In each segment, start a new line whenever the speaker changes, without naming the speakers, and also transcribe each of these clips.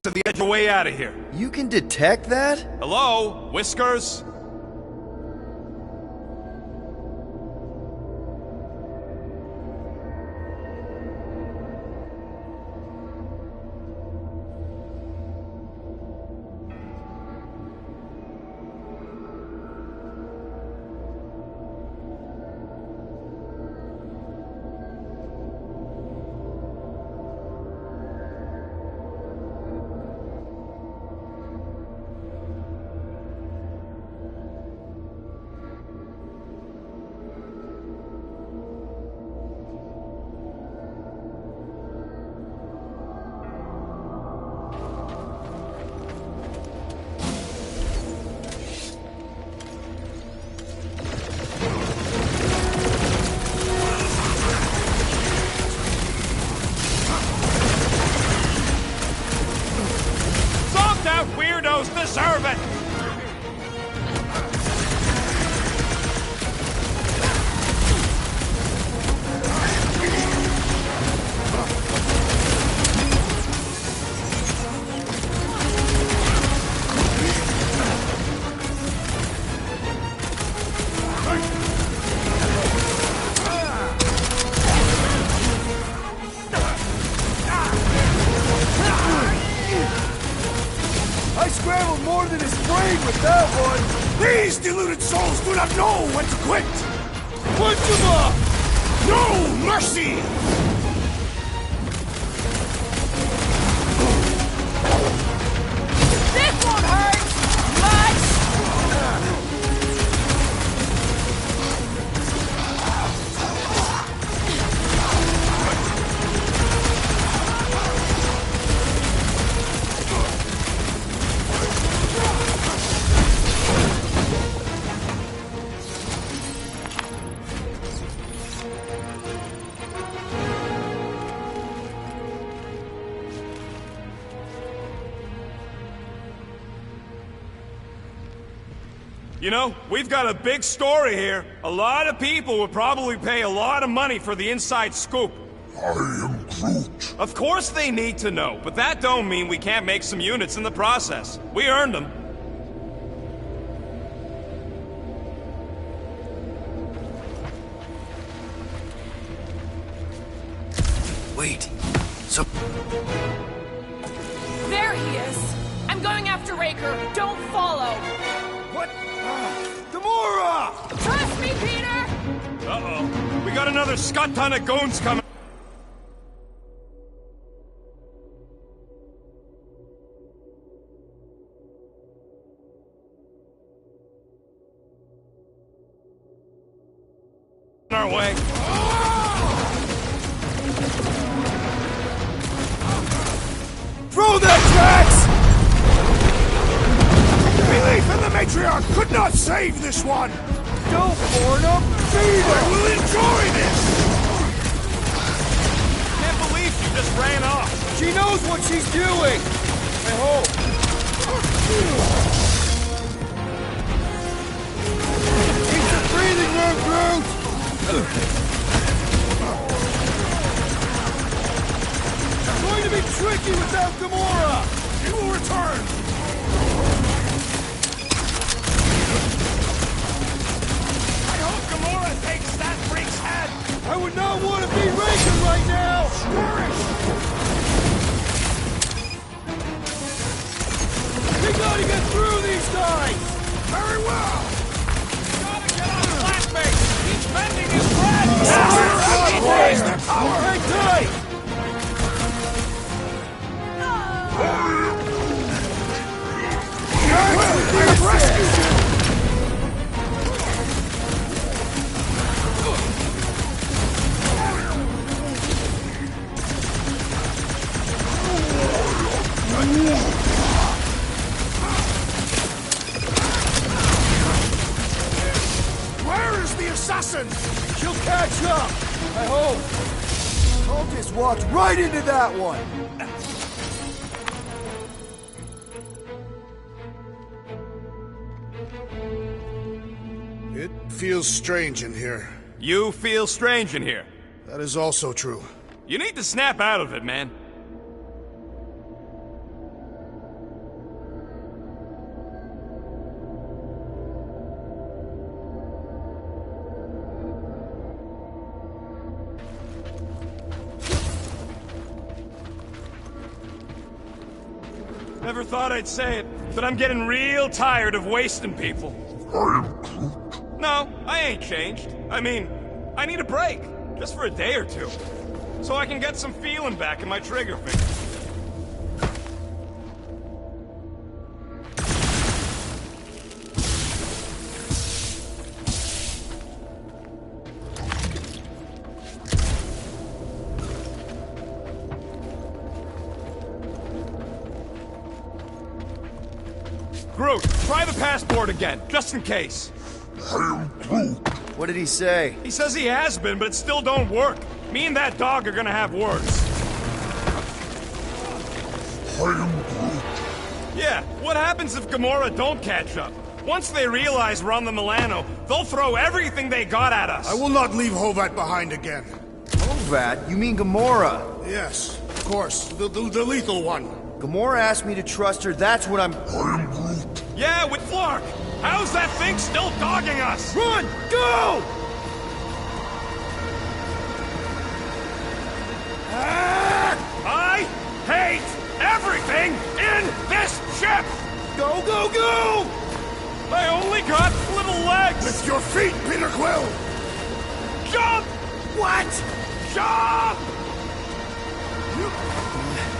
to the edge of the way out of here.
You can detect that?
Hello? Whiskers? Weirdos deserve it!
I scrambled more than his brain with that one! These deluded souls do not know when to quit! Punch him up! No mercy!
This won't hurt! Much!
You know, we've got a big story here. A lot of people would probably pay a lot of money for the inside scoop.
I am Groot.
Of course they need to know, but that don't mean we can't make some units in the process. We earned them.
Wait. So...
There he is! I'm going after Raker. Don't follow!
What? Gamora!
Trust me, Peter!
Uh-oh. We got another scut ton of goons coming. Our way.
Throw that, Drax! Belief in the Matriarch could not save this one! Don't warn him! Feed her! I will enjoy this!
Can't believe she just ran off.
She knows what she's doing! I hope. Keep the breathing room, Groot! It's going to be tricky without Gamora! She will return!
I hope Gamora takes that freak's head.
I would not want to be Raker right now! We gotta get through these guys! Very well!
Gotta get on flat base. He's bending his breath.
Raise their power! Hang tight! We have rescued you! Where is the assassin? She'll catch up, I hope. Cultist walked right into that one. It feels strange in here.
You feel strange in here.
That is also true.
You need to snap out of it, man. Never thought I'd say it, but I'm getting real tired of wasting people.
I am Groot.
No, I ain't changed. I mean, I need a break. Just for a day or two. So I can get some feeling back in my trigger finger. Groot, try the passport again, just in case.
I am Groot.
What did he say?
He says he has been, but it still don't work. Me and that dog are gonna have words.
I am Groot.
Yeah, what happens if Gamora don't catch up? Once they realize we're on the Milano, they'll throw everything they got at us.
I will not leave Hovat behind again.
Hovat? You mean Gamora?
Yes, of course. The lethal one.
Gamora asked me to trust her, that's what I'm...
I am Groot.
Yeah, with Flark. How's that thing still dogging us?
Run! Go!
I hate everything in this ship!
Go, go, go!
I only got little legs!
Lift your feet, Peter Quill!
Jump!
What?
Jump!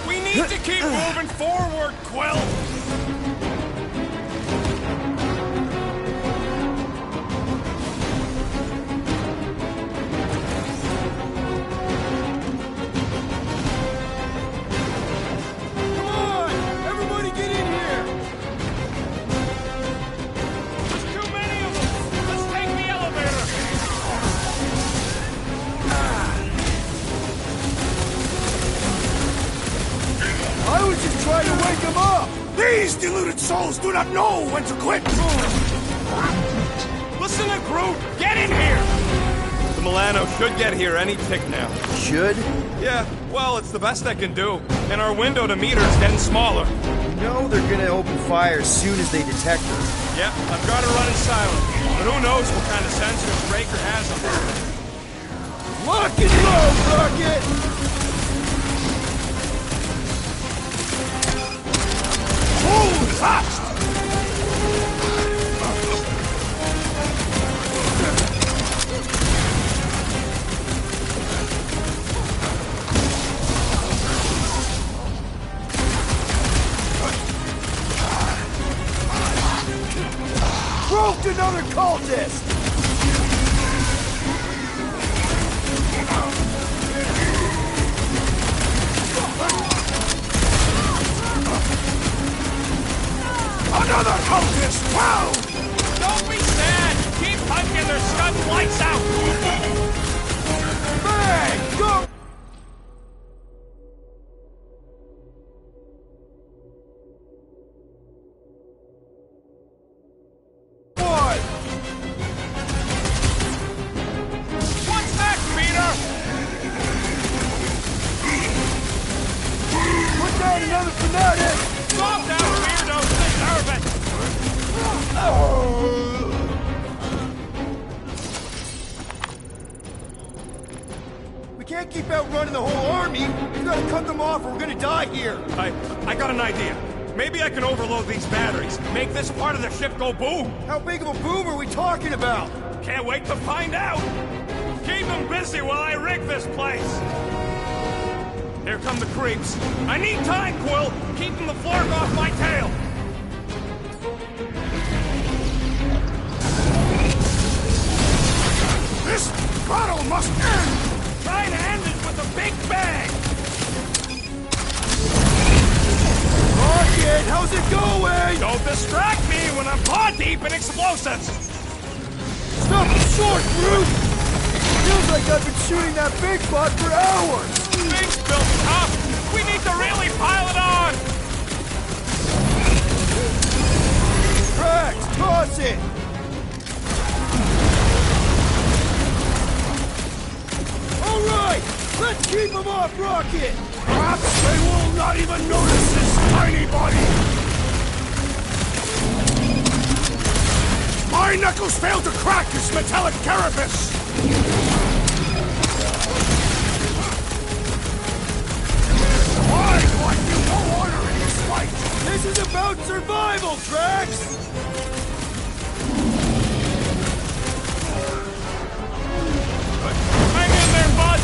We need to keep moving forward, Quill!
Come on! Everybody get in here!
There's too many of them! Let's take the elevator!
I was just trying to wake him up! These deluded souls do not know when to quit!
Listen to Groot! Get in here! The Milano should get here any tick now.
Should?
Yeah, well, it's the best I can do. And our window to meet her is getting smaller.
You know they're gonna open fire as soon as they detect her.
Yep, I've got her running silent. But who knows what kind of sensors Raker has on her.
Lock and load, Rocket!
Hold fast! Broke another cultist! Another cultist! Wow!
Don't be sad! Keep punching their scud lights out!
Bang! Go! One!
What's next, Peter?
Put down another fanatic!
Stop that weirdo! Deserve it!
We can't keep outrunning the whole army! We gotta cut them off or we're gonna die here!
I got an idea. Maybe I can overload these batteries. Make this part of the ship go boom.
How big of a boom are we talking about?
Can't wait to find out. Keep them busy while I rig this place. Here come the creeps. I need time, Quill. Keeping the Flark off my tail.
This battle must end!
Trying to end it with a big bang.
Rocket, how's it going?
Don't distract me when I'm paw deep in explosives.
Stop it short, Groot! Feels like I've been shooting that big spot for hours!
Things built up. We need to really pile it on.
Drax, toss it! Alright! Let's keep them off Rocket! Perhaps they will not even notice this tiny body! My knuckles failed to crack this metallic carapace! Why do I feel no order in this fight?
This is about survival, Drax!
Hang in there, bud!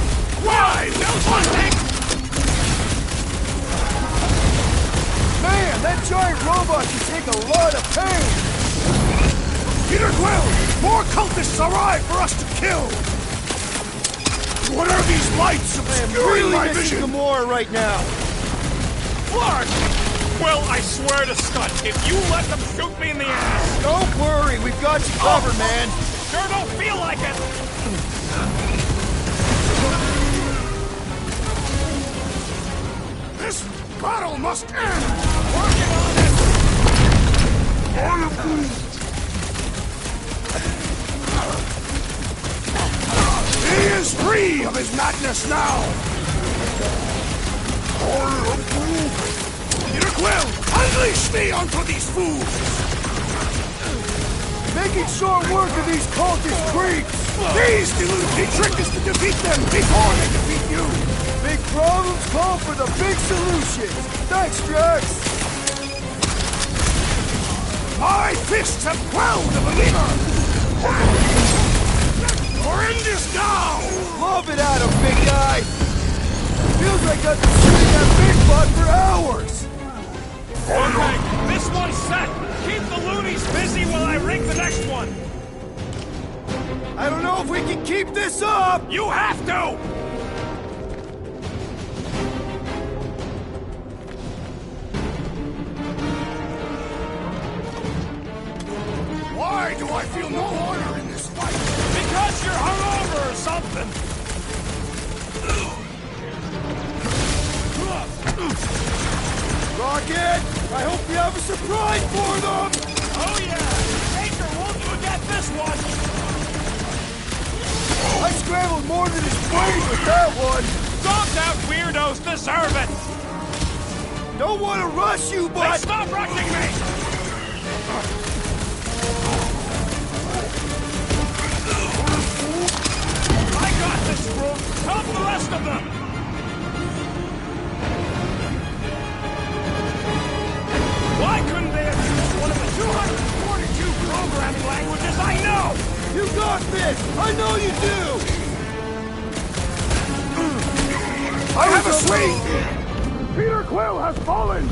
Why? No hunting!
Man, that giant robot can take a lot of pain!
Peter Quill! More cultists arrive for us to kill! What are these lights obscuring my
Missing
vision?
Gamora right now!
Clark! Well, I swear to Scott, if you let them shoot me in the ass...
Don't worry, we've got you covered, man!
Sure don't feel like it!
This battle must end!
Working on it!
I am Groot.
He is free of his madness now!
I am Groot.
Peter Quill, unleash me onto these fools!
Making short work of these cultist creeps!
These deluded trick is to defeat them before they defeat you!
Big problems call for the big solutions! Thanks, Drax!
My fists have quelled the believer! Horrendous now!
Love it out of big guy! Feels like I've been shooting that big butt for hours!
Okay, this one's set! Keep the loonies busy while I rig the next one!
I don't know if we can keep this up!
You have to!
Why do I feel no honor in this fight?
Because you're hungover or something!
Rocket! I hope you have a surprise for them!
Oh yeah! Baker, won't you get this one?
I scrambled more than his brain with that one!
Dogged out weirdos deserve it!
Don't want to rush you,
Hey,
but...
stop rushing me! I got this, Groot! Help the rest of them! Why couldn't they have used one of the 242 programming languages I know?
You got this! I know you do!
I have a swing! Peter Quill has fallen!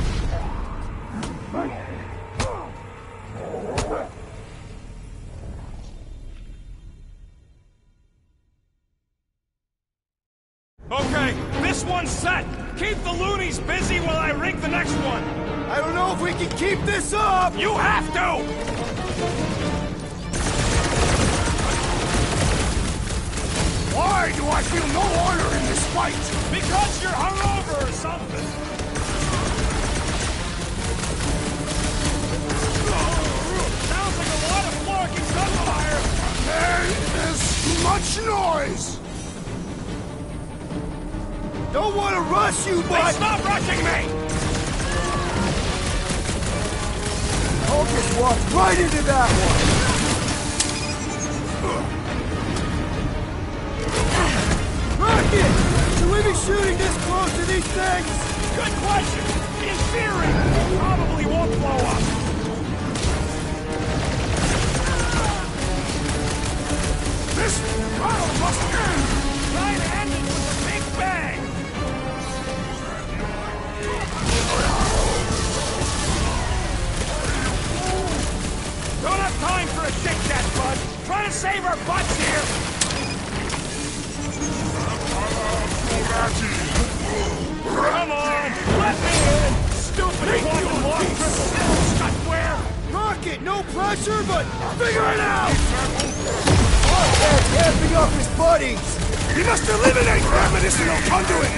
Okay, this one's set! Keep the loonies busy while I rig the next one!
I don't know if we can keep this up!
You have to!
Why do I feel no honor in this fight?
Because you're hungover or something! Sounds like a lot of florking gunfire!
There is much noise!
Don't want to rush you,
Hey,
but...
stop rushing me!
I'll just walk right into that one! Rocket! Should we be shooting this close to these things?
Good question! In theory, it probably won't blow up!
This battle must end!
Try to end it with a big bang! Don't have time for a chit-chat, bud! Try to save our butts here! Come on! Let me in! Stupid quantum walk triple Scutware!
Rocket, no pressure, but figure it out! Rocket's amping up his buddies!
We must eliminate that medicinal conduit!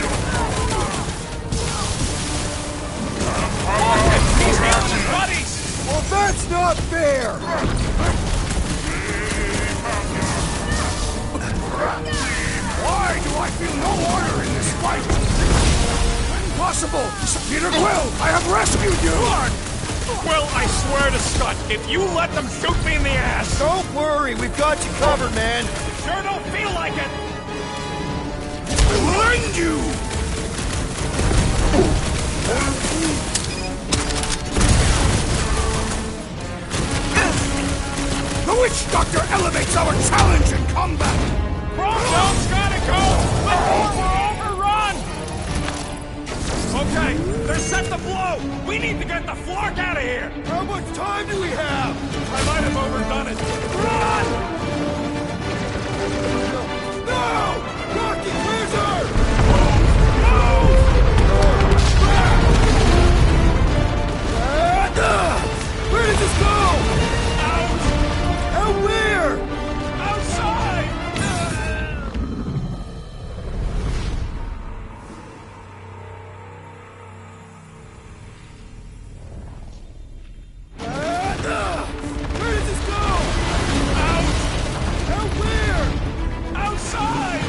He's healing his buddies!
Well, that's not fair!
Why do I feel no honor in this fight? Impossible! Peter Quill, I have rescued you!
Well, I swear to Scott, if you let them shoot me in the ass...
Don't worry, we've got you covered, man!
Sure don't feel like it!
I will end you! Doctor elevates our challenge in combat!
Cromwell's gotta go before we're overrun! Okay, they're set to blow! We need to get the Flark out of here!
How much time do we have?
I might have overdone it. Run!
No! Rocky, clears her! Where does this go?
Out!
Out where?
Outside!
Where does this go?
Out!
Out where?
Outside!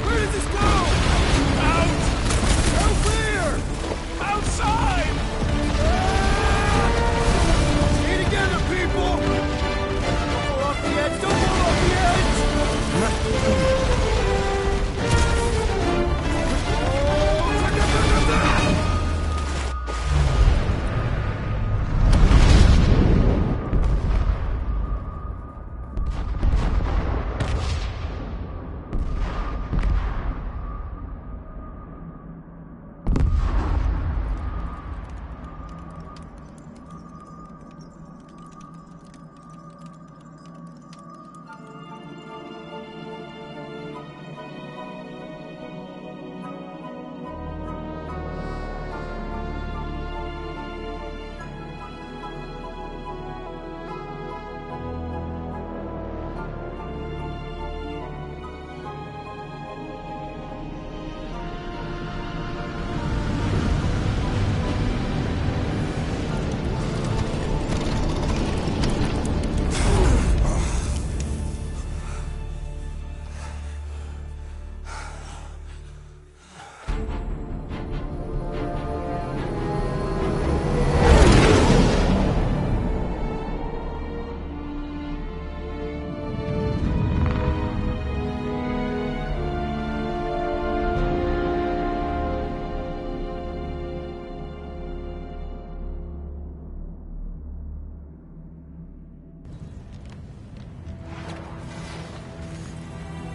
Where does this go?
Out!
Out where?
Outside!
Stay together, people! Don't fall off the edge! Don't fall off the edge!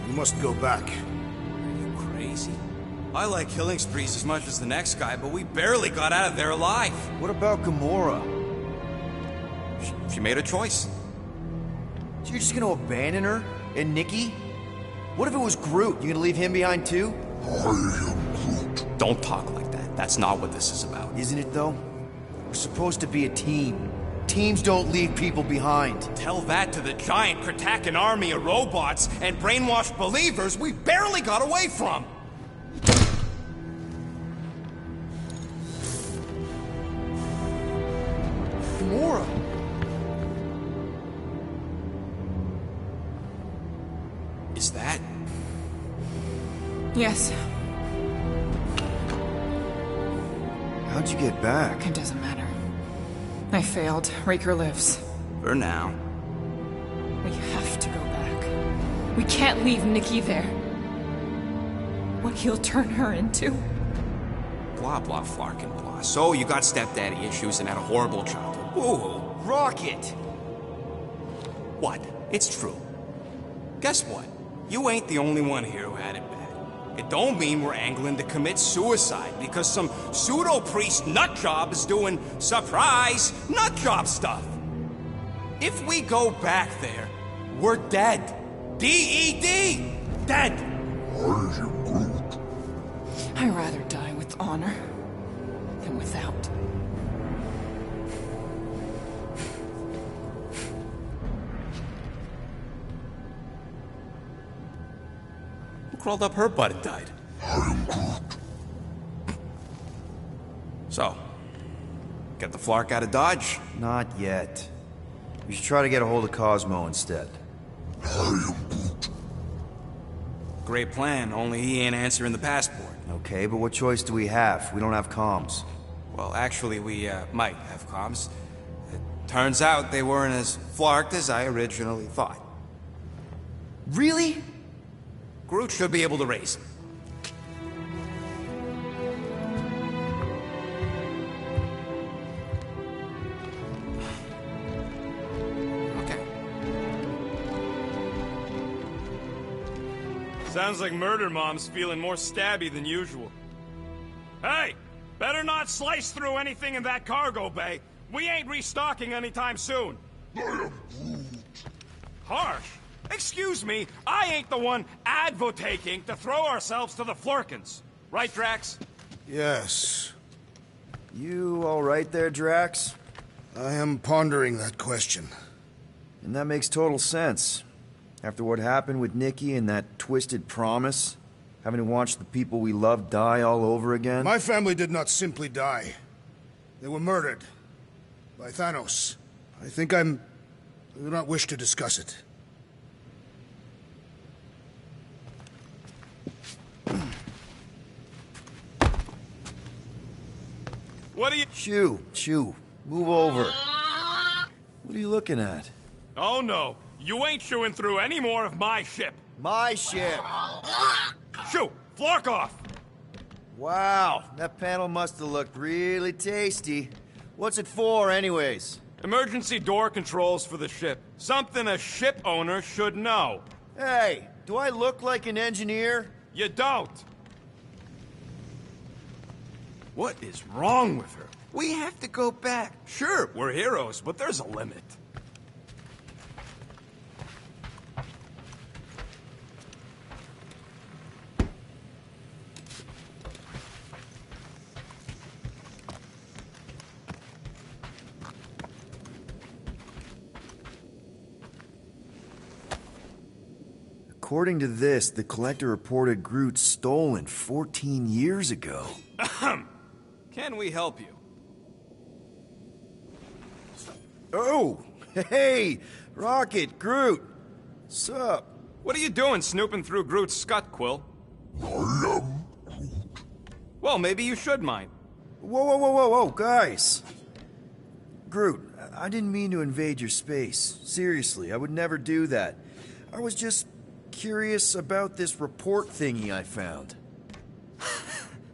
We must go back.
Are you crazy? I like killing sprees as much as the next guy, but we barely got out of there alive.
What about Gamora?
She made a choice.
So you're just gonna abandon her? And Nikki? What if it was Groot? You gonna leave him behind too?
Don't talk like that. That's not what this is about.
Isn't it though? We're supposed to be a team. Teams don't leave people behind.
Tell that to the giant Kratakan army of robots and brainwashed believers we barely got away from!
Gamora!
Is that...
Yes,
How'd you get back?
it doesn't matter. I failed. Raker lives.
for now?
We have to go back. We can't leave Nikki there. What he'll turn her into.
Blah, blah, flarkin' blah. So you got stepdaddy issues and had a horrible childhood. Ooh,
Rocket!
what? It's true. Guess what? You ain't the only one here who had it bad. It don't mean we're angling to commit suicide because some pseudo-priest nutjob is doing surprise nutjob stuff. If we go back there, we're dead. D-E-D! Dead!
I'd rather die with honor than without.
Who crawled up her butt and died? So, get the Flark out of Dodge?
Not yet. We should try to get a hold of Cosmo instead.
Great plan, only he ain't answering the passport.
Okay, but what choice do we have? We don't have comms.
Well, actually, we might have comms. It turns out they weren't as flarked as I originally thought.
Really?
Groot should be able to raise him. Okay.
Sounds like Murder Mom's feeling more stabby than usual. Hey! Better not slice through anything in that cargo bay. We ain't restocking anytime soon. Harsh? Excuse me, I ain't the one advocating to throw ourselves to the Flurkins. Right, Drax?
Yes.
You all right there, Drax?
I am pondering that question.
And that makes total sense. After what happened with Nikki and that twisted promise, having to watch the people we love die all over again.
My family did not simply die. They were murdered. By Thanos. I do not wish to discuss it.
What are you...
Chew. Move over. What are you looking at?
Oh no, you ain't chewing through any more of my ship.
My ship!
Shoo! Flark off!
Wow, that panel must have looked really tasty. What's it for, anyways?
Emergency door controls for the ship. Something a ship owner should know.
Hey, do I look like an engineer?
You don't. What is wrong with her? We have to go back. Sure, we're heroes, but there's a limit.
According to this, the Collector reported Groot stolen 14 years ago.
Can we help you?
Oh! Hey! Rocket, Groot! Sup?
What are you doing snooping through Groot's scut, Quill? Well, maybe you should mind.
Whoa, guys! Groot, I didn't mean to invade your space. Seriously, I would never do that. I was just curious about this report thingy I found.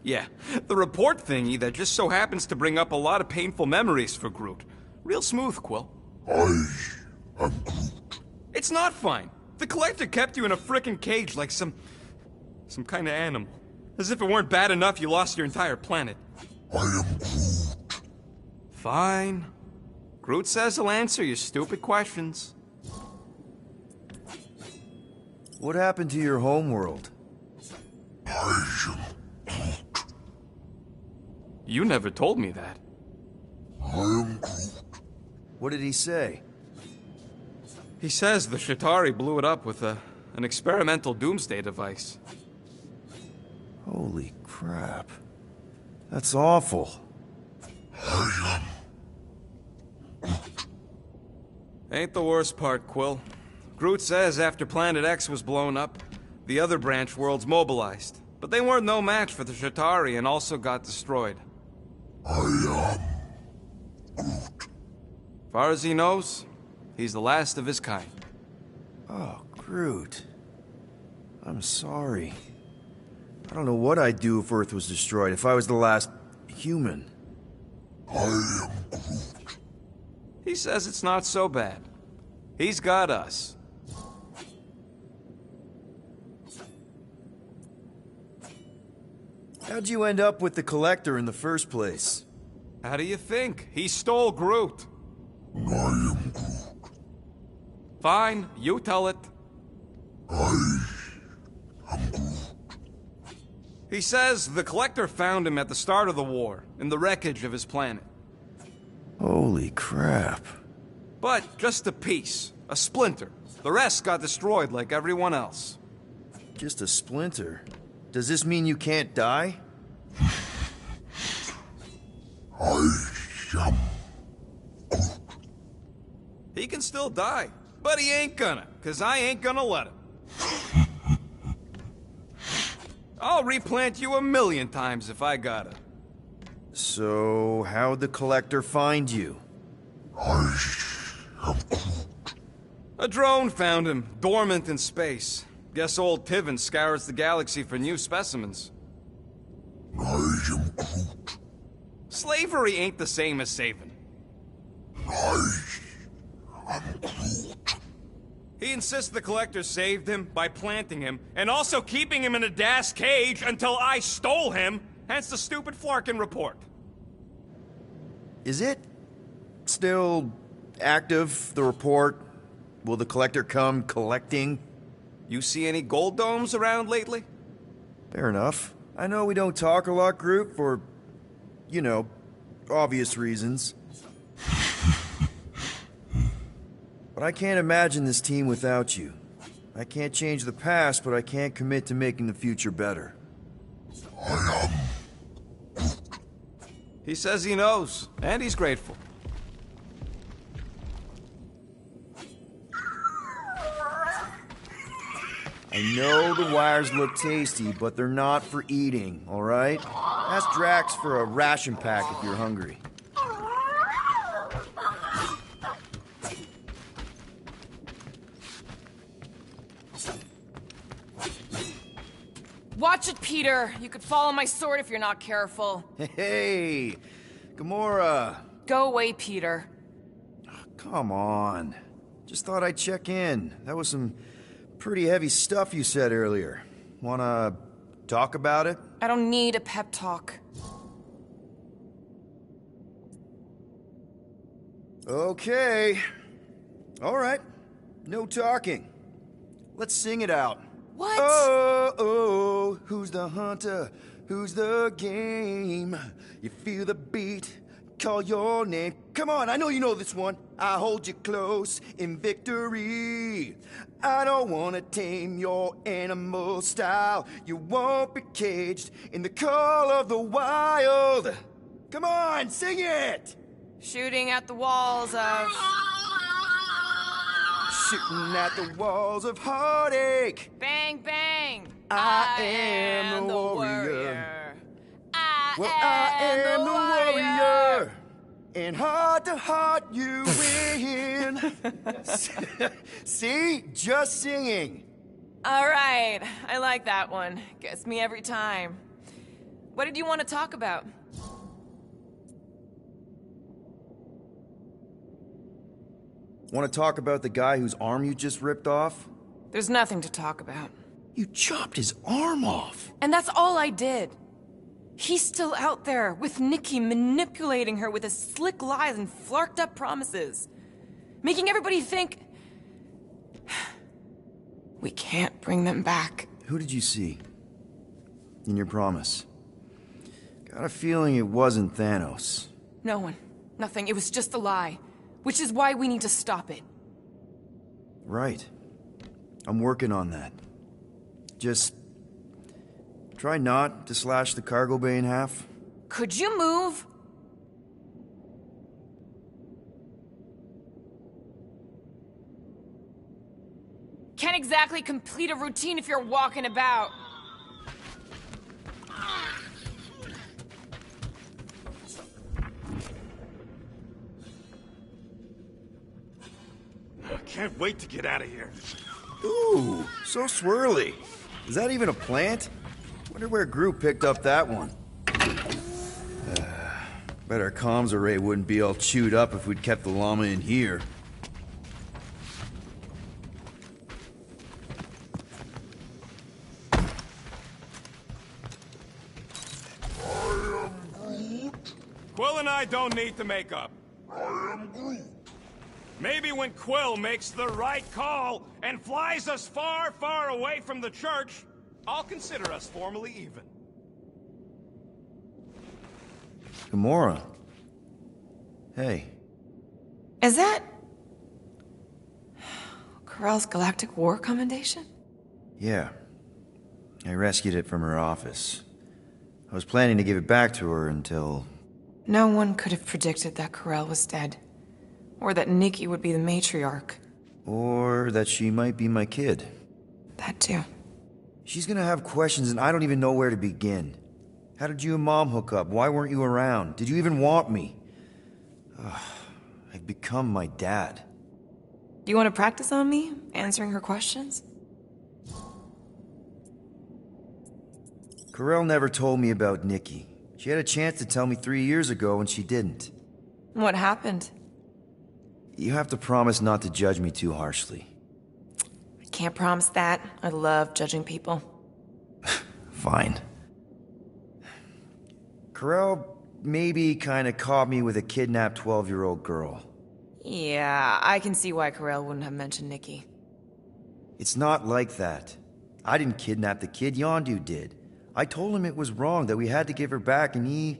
Yeah, the report thingy that just so happens to bring up a lot of painful memories for Groot. Real smooth, Quill.
I am Groot.
It's not fine. The Collector kept you in a frickin' cage like some kind of animal. As if it weren't bad enough you lost your entire planet.
I am Groot.
Fine. Groot says he'll answer your stupid questions.
What happened to your homeworld?
I am Groot.
You never told me that.
I am Groot.
What did he say?
He says the Chitauri blew it up with an experimental doomsday device.
Holy crap. That's awful.
I am
Ain't the worst part, Quill. Groot says after Planet X was blown up, the other branch worlds mobilized. But they weren't no match for the Chitauri and also got destroyed.
I am Groot.
Far as he knows, he's the last of his kind.
Oh, Groot. I'm sorry. I don't know what I'd do if Earth was destroyed, if I was the last human.
I am Groot.
He says it's not so bad. He's got us.
How'd you end up with the Collector in the first place?
How do you think? He stole Groot.
I am Groot.
Fine, you tell it.
I am Groot.
He says the Collector found him at the start of the war, in the wreckage of his planet.
Holy crap.
But just a piece, a splinter. The rest got destroyed like everyone else.
Just a splinter? Does this mean you can't die?
I am Groot.
He can still die, but he ain't gonna, 'cause I ain't gonna let him. I'll replant you 1,000,000 times if I gotta.
So, how'd the Collector find you?
I am Groot.
A drone found him, dormant in space. Guess old Tiven scours the galaxy for new specimens.
I am Groot.
Slavery ain't the same as saving.
I am Groot.
He insists the Collector saved him by planting him, and also keeping him in a das cage until I stole him, hence the stupid Flarkin report.
Is it still active, the report? Will the Collector come collecting?
You see any gold domes around lately?
Fair enough. I know we don't talk a lot, Groot, for, you know, obvious reasons. But I can't imagine this team without you. I can't change the past, but I can't commit to making the future better.
I am.
He says he knows, and he's grateful.
I know the wires look tasty, but they're not for eating, all right? Ask Drax for a ration pack if you're hungry.
Watch it, Peter! You could fall on my sword if you're not careful.
Hey, Gamora.
Go away, Peter.
Come on. Just thought I'd check in. That was some pretty heavy stuff you said earlier. Wanna talk about it?
I don't need a pep talk.
Okay. All right. No talking. Let's sing it out.
What?
Oh, who's the hunter? Who's the game? You feel the beat, call your name. Come on, I know you know this one. I hold you close in victory. I don't want to tame your animal style. You won't be caged in the call of the wild. Come on, sing it!
Shooting at the walls of...
Shooting at the walls of heartache.
Bang, bang!
I am the warrior. I am the warrior. And heart to heart you win. See? Just singing.
All right, I like that one. Gets me every time. What did you want to talk about?
Want to talk about the guy whose arm you just ripped off?
There's nothing to talk about.
You chopped his arm off.
And that's all I did. He's still out there, with Nikki manipulating her with his slick lies and flarked up promises. Making everybody think... we can't bring them back.
Who did you see? In your promise? Got a feeling it wasn't Thanos.
No one. Nothing. It was just a lie. Which is why we need to stop it.
Right. I'm working on that. Just... try not to slash the cargo bay in half.
Could you move? Can't exactly complete a routine if you're walking about.
I can't wait to get out of here.
Ooh, so swirly. Is that even a plant? Wonder where Groot picked up that one. Bet our comms array wouldn't be all chewed up if we'd kept the llama in here.
Quill and I don't need to make up.
I am Groot.
Maybe when Quill makes the right call and flies us far, far away from the church, I'll consider us formally even.
Gamora. Hey.
Is that... Corell's Galactic War Commendation?
Yeah. I rescued it from her office. I was planning to give it back to her until...
No one could have predicted that Corell was dead. Or that Nikki would be the matriarch.
Or that she might be my kid.
That too.
She's gonna have questions and I don't even know where to begin. How did you and Mom hook up? Why weren't you around? Did you even want me? I've become my dad.
Do you want to practice on me, answering her questions?
Corell never told me about Nikki. She had a chance to tell me 3 years ago and she didn't.
What happened?
You have to promise not to judge me too harshly.
I can't promise that. I love judging people.
Fine. Corell maybe kinda caught me with a kidnapped 12-year-old girl.
Yeah, I can see why Corell wouldn't have mentioned Nikki.
It's not like that. I didn't kidnap the kid, Yondu did. I told him it was wrong, that we had to give her back, and he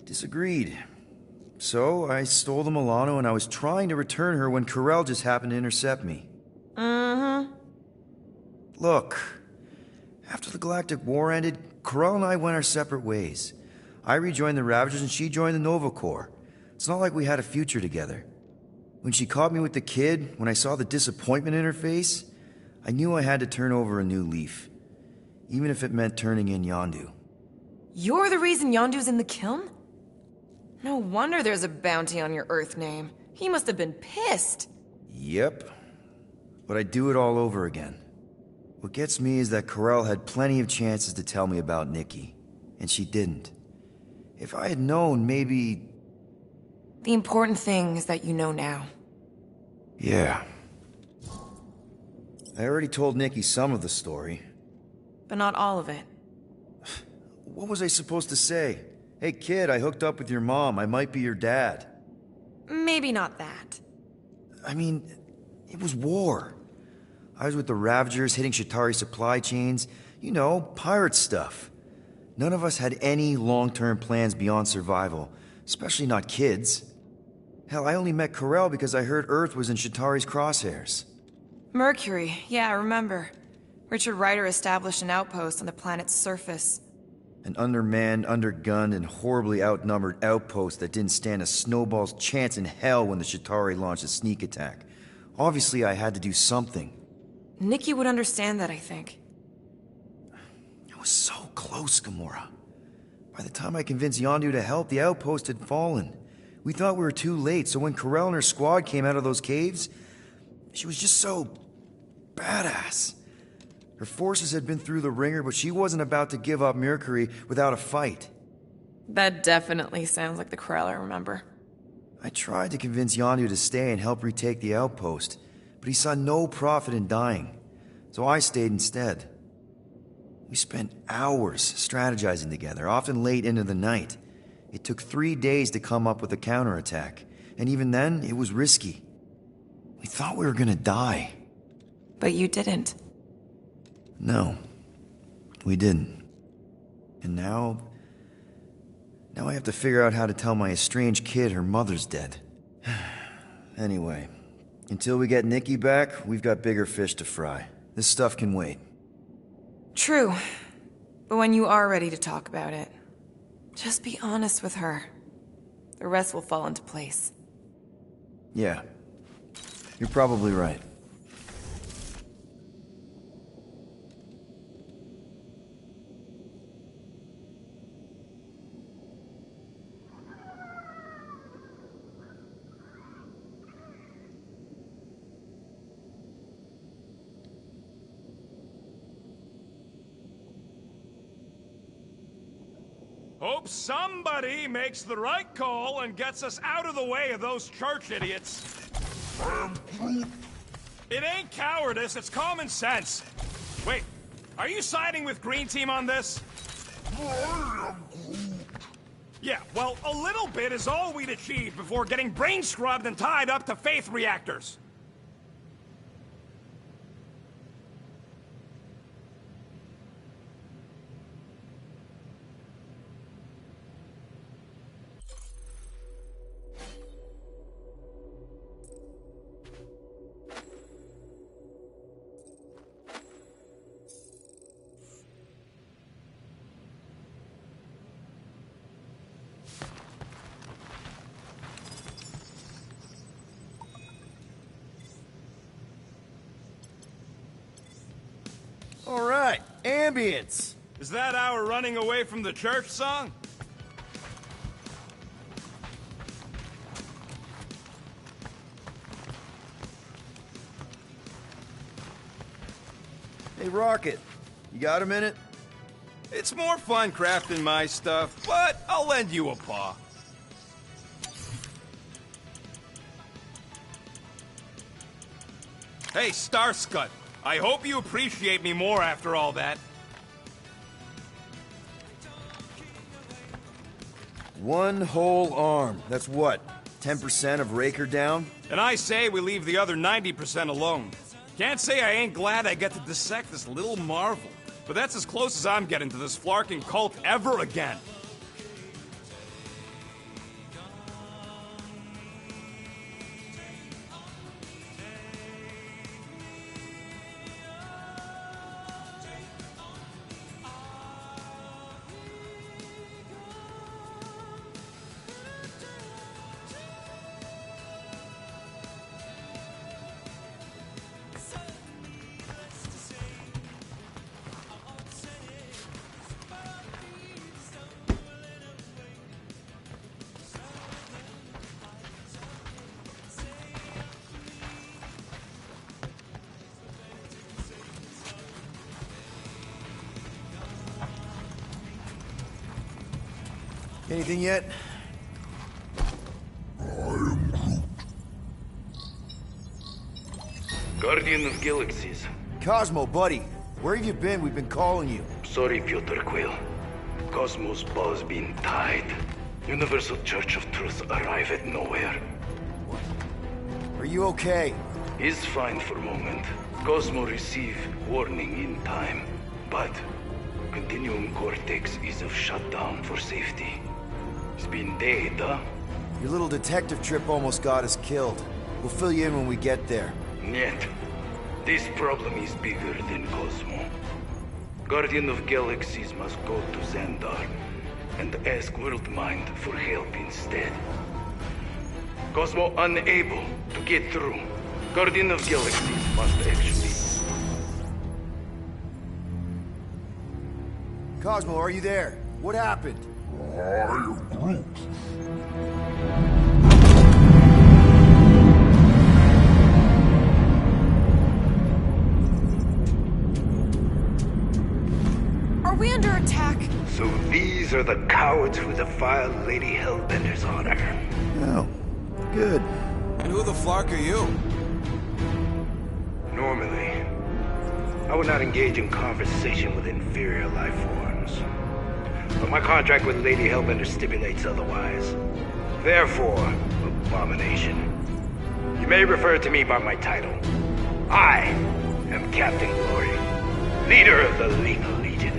disagreed. So I stole the Milano and I was trying to return her when Corell just happened to intercept me.
Mm-hmm.
Look, after the Galactic War ended, Corell and I went our separate ways. I rejoined the Ravagers and she joined the Nova Corps. It's not like we had a future together. When she caught me with the kid, when I saw the disappointment in her face, I knew I had to turn over a new leaf. Even if it meant turning in Yondu.
You're the reason Yondu's in the kiln? No wonder there's a bounty on your Earth name. He must have been pissed.
Yep. But I'd do it all over again. What gets me is that Corell had plenty of chances to tell me about Nikki, and she didn't. If I had known, maybe...
The important thing is that you know now.
Yeah. I already told Nikki some of the story.
But not all of it.
What was I supposed to say? Hey kid, I hooked up with your mom. I might be your dad.
Maybe not that.
I mean, it was war. I was with the Ravagers hitting Chitauri supply chains. You know, pirate stuff. None of us had any long-term plans beyond survival. Especially not kids. Hell, I only met Corell because I heard Earth was in Chitauri's crosshairs.
Mercury, yeah, I remember. Richard Ryder established an outpost on the planet's surface.
An undermanned, undergunned, and horribly outnumbered outpost that didn't stand a snowball's chance in hell when the Chitauri launched a sneak attack. Obviously, I had to do something.
Nikki would understand that, I think.
I was so close, Gamora. By the time I convinced Yondu to help, the outpost had fallen. We thought we were too late, so when Corell and her squad came out of those caves, she was just so... badass. Her forces had been through the ringer, but she wasn't about to give up Mercury without a fight.
That definitely sounds like the Corell I remember.
I tried to convince Yondu to stay and help retake the outpost, but he saw no profit in dying, so I stayed instead. We spent hours strategizing together, often late into the night. It took 3 days to come up with a counterattack, and even then, it was risky. We thought we were gonna die.
But you didn't.
No, we didn't. And now I have to figure out how to tell my estranged kid her mother's dead. Anyway, until we get Nikki back, we've got bigger fish to fry. This stuff can wait.
True. But when you are ready to talk about it, just be honest with her. The rest will fall into place.
Yeah, you're probably right.
Hope somebody makes the right call and gets us out of the way of those church idiots. It ain't cowardice, it's common sense. Wait, are you siding with Green Team on this? Yeah, well, a little bit is all we'd achieve before getting brain scrubbed and tied up to faith reactors.
All right, ambience.
Is that our running away from the church song?
Hey, Rocket, you got a minute?
It's more fun crafting my stuff, but I'll lend you a paw. Hey, Starscut, I hope you appreciate me more after all that.
One whole arm. That's what? 10% of Raker down?
And I say we leave the other 90% alone. Can't say I ain't glad I get to dissect this little marvel, but that's as close as I'm getting to this Flarkin cult ever again.
Anything yet?
Guardian of Galaxies.
Cosmo, buddy. Where have you been? We've been calling you.
Sorry, Pyotr Quill. Cosmos ball's been tied. Universal Church of Truth arrive at nowhere.
Are you okay?
He's fine for a moment. Cosmo receive warning in time. But Continuum Cortex is of shutdown for safety. It's been dead, huh?
Your little detective trip almost got us killed. We'll fill you in when we get there.
Yet, this problem is bigger than Cosmo. Guardian of Galaxies must go to Xandar and ask Worldmind for help instead. Cosmo unable to get through. Guardian of Galaxies must actually...
Cosmo, are you there? What happened?
I am Groot.
Are we under attack?
So these are the cowards who defile Lady Hellbender's honor.
Oh, good.
And who the flark are you?
Normally, I would not engage in conversation with inferior life forms. But my contract with Lady Hellbender stipulates otherwise. Therefore, abomination. You may refer to me by my title. I am Captain Glory, leader of the Lethal Legion.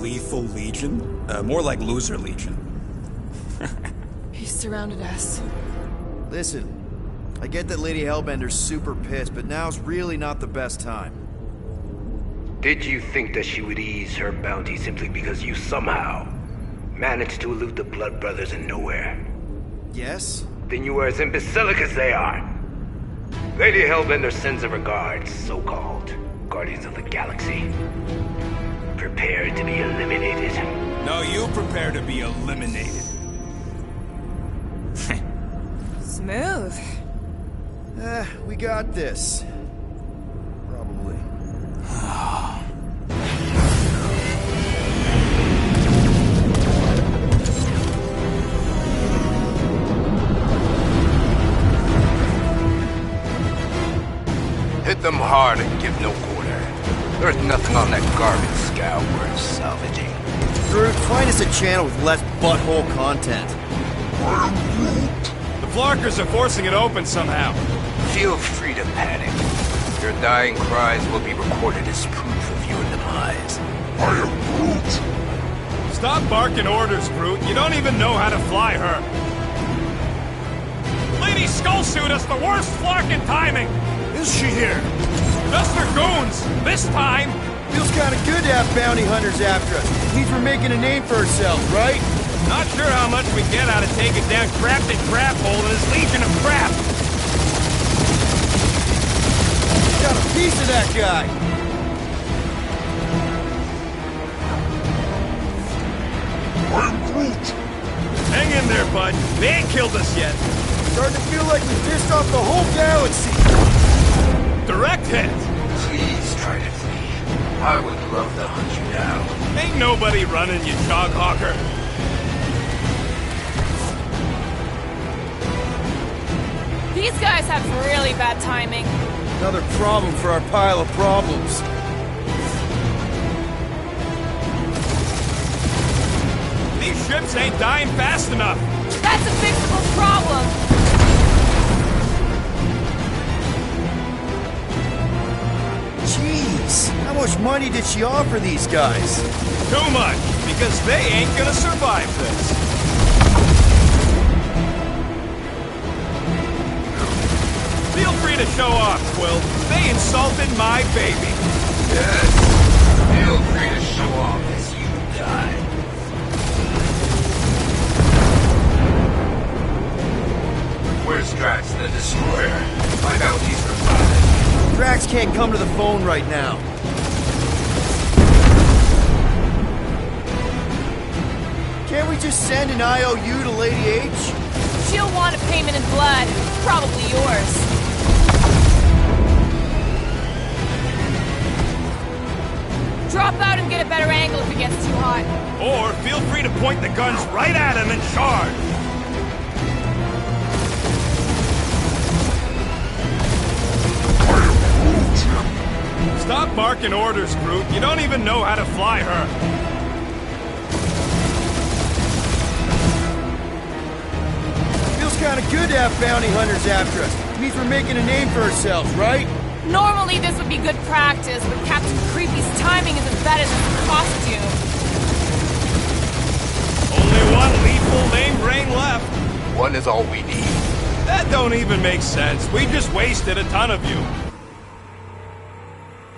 Lethal Legion? More like Loser Legion.
He surrounded us.
Listen, I get that Lady Hellbender's super pissed, but now's really not the best time.
Did you think that she would ease her bounty simply because you somehow managed to elude the Blood Brothers in nowhere?
Yes?
Then you are as imbecilic as they are. Lady Hellbender sends her regards, so-called Guardians of the Galaxy. Prepare to be eliminated.
No, you prepare to be eliminated.
Smooth.
We got this. Probably.
Hit them hard and give no quarter. There's nothing on that garbage scow worth salvaging.
Groot, find us a channel with less butthole content.
The Flarkers are forcing it open somehow.
Feel free to panic. Your dying cries will be recorded as proof of your demise.
I am Groot.
Stop barking orders, Groot. You don't even know how to fly her. Lady Skullsuit has the worst Flarkin timing.
Is she here?
Just her goons. This time.
Feels kind of good to have bounty hunters after us. Means we're making a name for ourselves, right?
Not sure how much we get out of taking down Crafted Crap Hole and his legion of crap.
Got a piece of that guy.
I am Groot.
Hang in there, bud. They ain't killed us yet.
Starting to feel like we pissed off the whole galaxy.
direct hit!
Please try to flee. I would love to hunt you down.
Ain't nobody running, you Joghawker.
These guys have really bad timing.
Another problem for our pile of problems.
These ships ain't dying fast enough.
That's a fixable problem.
Jeez, how much money did she offer these guys?
Too much, because they ain't gonna survive this. Feel free to show off, Quill. They insulted my baby.
Yes. Feel free to show off as you die. Where's Drax the Destroyer? Find out he's survived.
Drax can't come to the phone right now. Can't we just send an IOU to Lady H?
She'll want a payment in blood. Probably yours. Drop out and get a better angle if it gets too hot.
Or feel free to point the guns right at him and charge. Stop barking orders, Groot. You don't even know how to fly her.
Feels kind of good to have bounty hunters after us. Means we're making a name for ourselves, right?
Normally this would be good practice, but Captain Creepy's timing is embedded in the costume.
Only one lethal lame brain left.
One is all we need.
That don't even make sense. We just wasted a ton of you.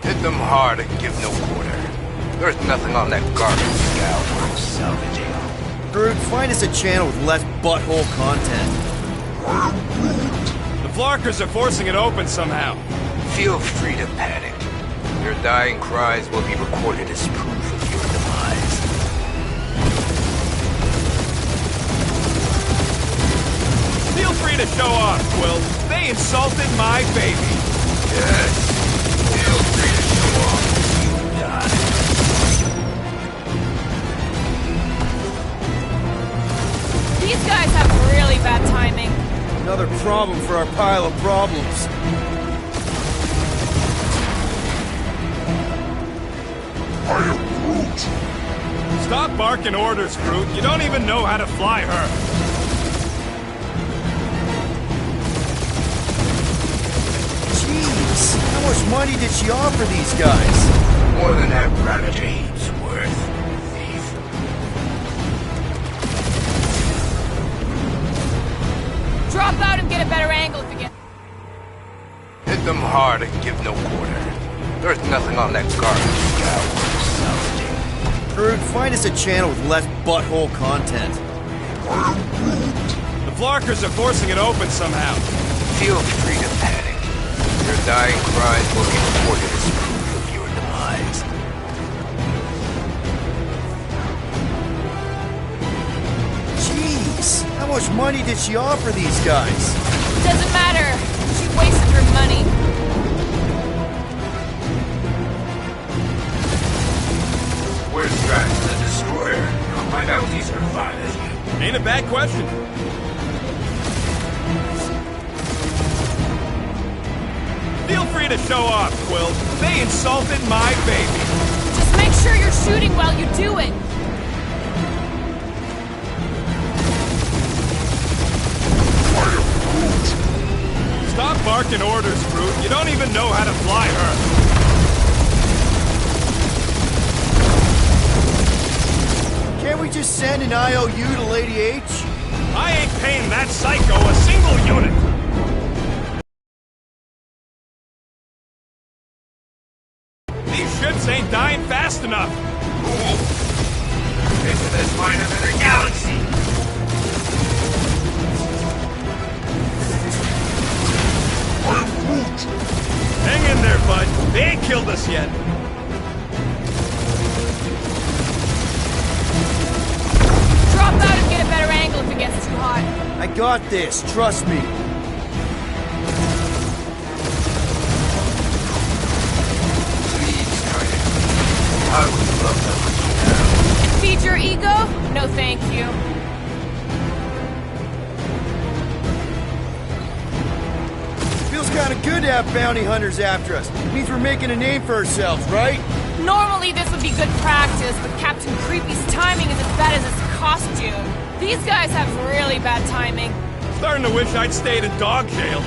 Hit them hard and give no quarter. There's nothing on that garbage scout worth salvaging.
Groot, find us a channel with less butthole content.
The Flarkers are forcing it open somehow.
Feel free to panic. Your dying cries will be recorded as proof of your demise.
Feel free to show off, Quill. They insulted my baby.
Yes. Feel free to show off as you die.
These guys have really bad timing.
Another problem for our pile of problems.
I am Groot.
Stop barking orders, Groot. You don't even know how to fly her.
Jeez, how much money did she offer these guys?
More than that rabbit heap's worth, thief.
Drop out and get a better angle if you get...
Hit them hard and give no quarter. There's nothing on that garbage scout worth salvaging.
Groot, find us a channel with less butthole content.
The Flarkers are forcing it open somehow.
Feel free to panic. Your dying cries will be recorded as proof of your demise.
Jeez, how much money did she offer these guys?
Doesn't matter. She wasted her money.
Where's Drax the Destroyer? I'll find out he's survived as you.
Ain't a bad question. Feel free to show off, Quill. They insulted my baby.
Just make sure you're shooting while you do it.
Stop barking orders, Groot. You don't even know how to fly her.
Can't we just send an IOU to Lady H?
I ain't paying that psycho a single unit. These ships ain't dying fast enough.
Into this line of the galaxy.
Hang in there, bud. They ain't killed us yet.
Drop out and get a better angle if it gets too hot.
I got this, trust me.
I would love that.
Feed your ego? No thank you.
Feels kind of good to have bounty hunters after us. Means we're making a name for ourselves, right?
Normally this would be good practice, but Captain Creepy's timing is as bad as his costume. These guys have really bad timing.
Starting to wish I'd stayed in dog jail.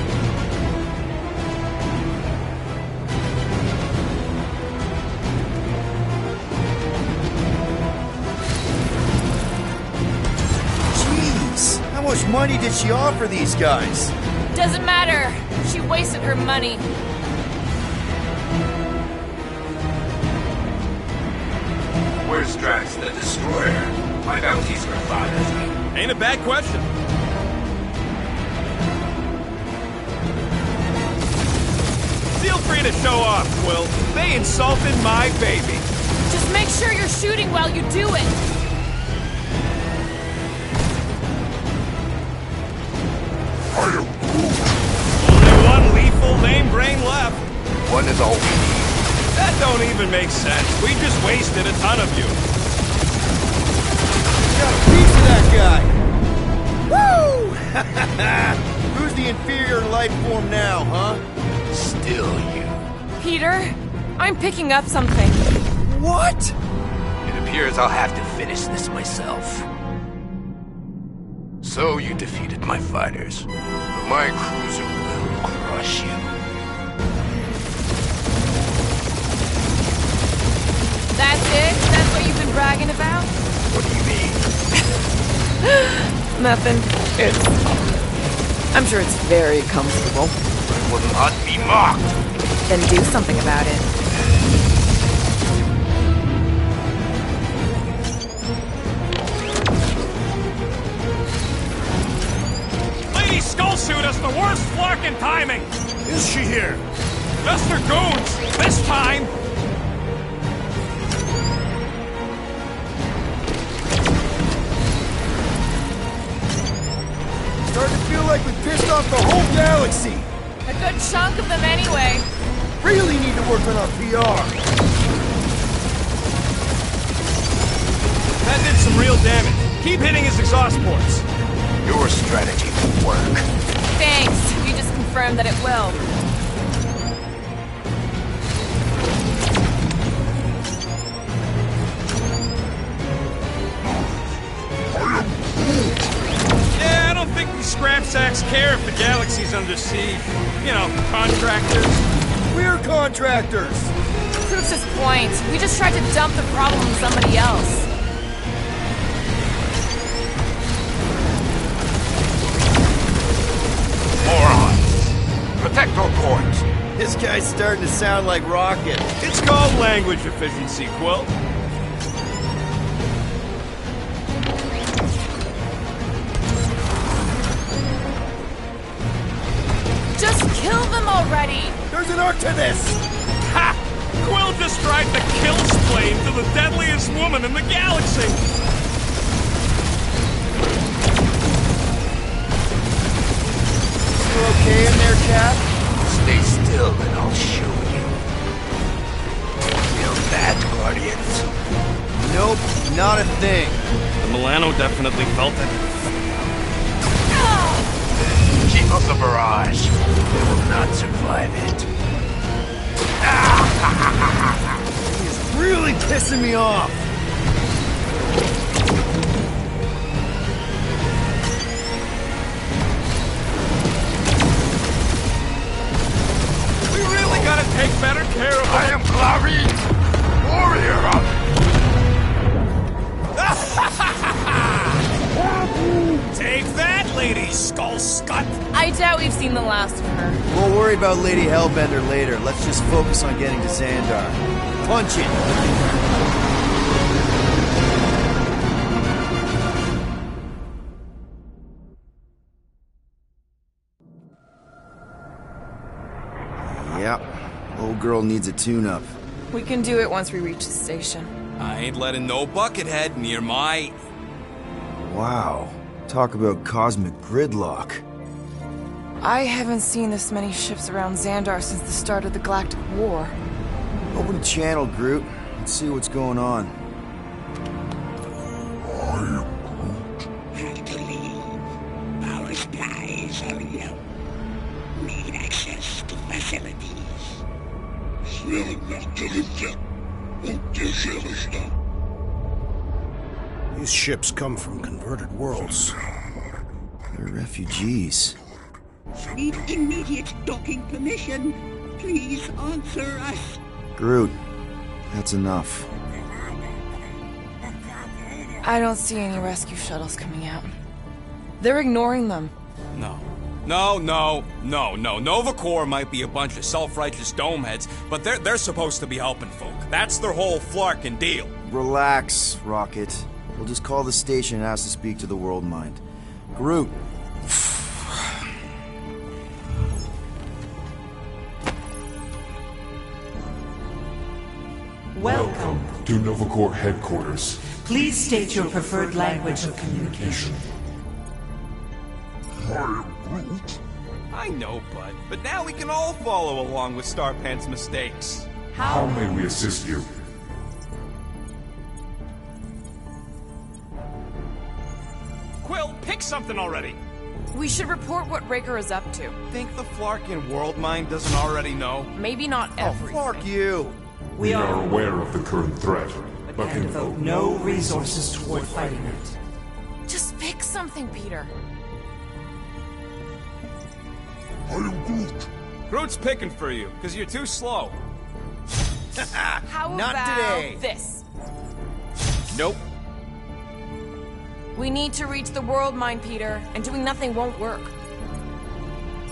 Jeez, how much money did she offer these guys?
Doesn't matter. She wasted her money.
Where's Drax the Destroyer? My bounties are fine.
Ain't a bad question. Feel free to show off, Quill. They insulted my baby.
Just make sure you're shooting while you do it.
I am Groot.
Only one lethal lame brain left.
One is all we need.
That don't even make sense. We just wasted a ton of you.
Got a piece of that guy! Woo! Who's the inferior life form now, huh?
Still you.
Peter, I'm picking up something.
What?
It appears I'll have to finish this myself. So you defeated my fighters, but my cruiser will crush you.
That's it? That's what you've been bragging about?
What do you mean?
Nothing. I'm sure it's very comfortable.
I will not be mocked.
Then do something about it.
Lady Skullsuit has the worst flocking timing.
Is she here?
Just her goons. This time.
Starting to feel like we pissed off the whole galaxy.
A good chunk of them anyway.
Really need to work on our PR.
That did some real damage. Keep hitting his exhaust ports.
Your strategy will work.
Thanks. You just confirmed that it will.
Yeah, I don't think these scrap sacks care if the galaxy's under siege. You know, contractors.
We're contractors.
Proves his point. We just tried to dump the problem on somebody else.
Morons! Protect our ports!
This guy's starting to sound like Rocket.
It's called language efficiency, Quill.
Just kill them already!
There's an art to this!
Ha! Quill described the kill splane to the deadliest woman in the galaxy!
You okay in there, Cap?
Stay still and I'll show you. Feel that, Guardians?
Nope, not a thing.
The Milano definitely felt it.
Keep up the barrage. They will not survive it.
He's really pissing me off.
We really gotta take better care of
I am Clary, warrior of...
Take that, Lady Skullscut!
I doubt we've seen the last of her.
We'll worry about Lady Hellbender later. Let's just focus on getting to Xandar. Punch it! Yep. Old girl needs a tune-up.
We can do it once we reach the station.
I ain't letting no buckethead near my...
Wow. Talk about cosmic gridlock.
I haven't seen this many ships around Xandar since the start of the Galactic War.
Open channel, Groot. Let's see what's going on.
Have to leave. Power supplies are low. Need access to facilities.
These ships come from converted worlds.
They're refugees.
Need immediate docking permission. Please answer us.
Groot, that's enough.
I don't see any rescue shuttles coming out. They're ignoring them.
No. No. Nova Corps might be a bunch of self-righteous domeheads, but they're supposed to be helping folk. That's their whole flarkin' deal.
Relax, Rocket. We'll just call the station and ask to speak to the World Mind. Groot.
Welcome to Nova Corps headquarters.
Please state your preferred language of communication.
I know, bud, but now we can all follow along with Starpant's mistakes.
How may we assist you?
Quill, pick something already!
We should report what Raker is up to.
Think the Flarkin World Mind doesn't already know?
Maybe not everything.
Fuck you!
We are aware of the current threat, but
And
can
devote no resources toward fighting it.
Just pick something, Peter.
Groot's picking for you, because you're too slow.
How
Not
about
today.
this?
Nope.
We need to reach the World Mind, Peter, and doing nothing won't work.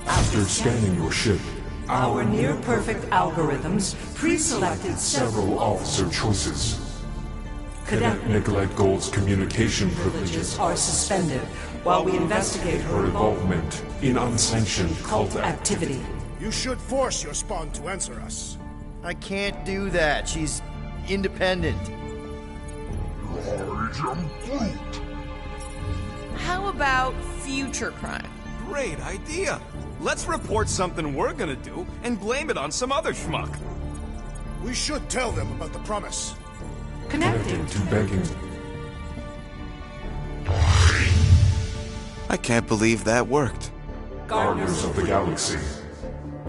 After scanning your ship,
Our near-perfect algorithms pre-selected
several officer choices.
Cadet
Nicolette Gold's communication
privileges
privileges
are suspended while we investigate
her
her
involvement in unsanctioned cult
activity.
You should force your spawn to answer us.
I can't do that. She's independent.
How about future crime?
Great idea. Let's report something we're gonna do and blame it on some other schmuck.
We should tell them about the promise.
Connecting
to begging.
I can't believe that worked.
Guardians of the Galaxy.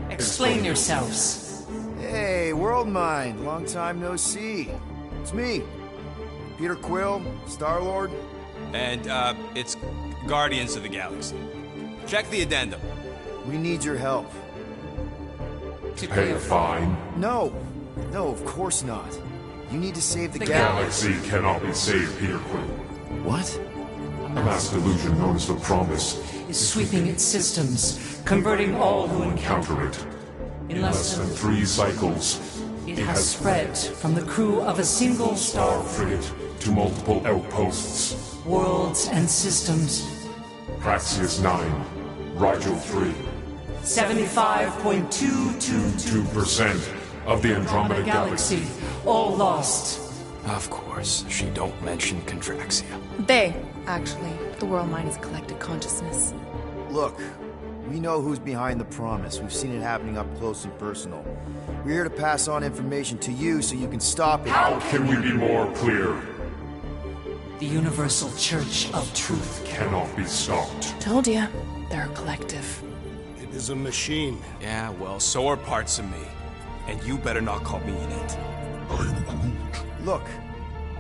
Explain yourselves.
Hey, World Mind. Long time no see. It's me. Peter Quill, Star-Lord.
And, it's Guardians of the Galaxy. Check the addendum.
We need your help.
To
Pay a fine.
No. No, of course not. You need to save the
The
galaxy.
Galaxy cannot be saved, Peter Quill.
What?
A mass delusion known as the Promise
is sweeping its systems, converting all who encounter
counter it.
in
In less than 3 cycles,
it has spread from the crew of a single star
frigate to multiple outposts.
worlds and systems.
Praxius 9, Rigel 3,
75.222
2% of the Andromeda Galaxy.
galaxy, all lost.
Of course, she don't mention Contraxia.
They, actually. The World Mind is collective consciousness.
Look, we know who's behind the promise. We've seen it happening up close and personal. We're here to pass on information to you so you can stop it.
How can we be more clear?
The Universal Church of Truth.
Cannot be stopped.
Told ya. They're a collective.
It is a machine.
Yeah, well, so are parts of me. And you better not call me in it.
Look,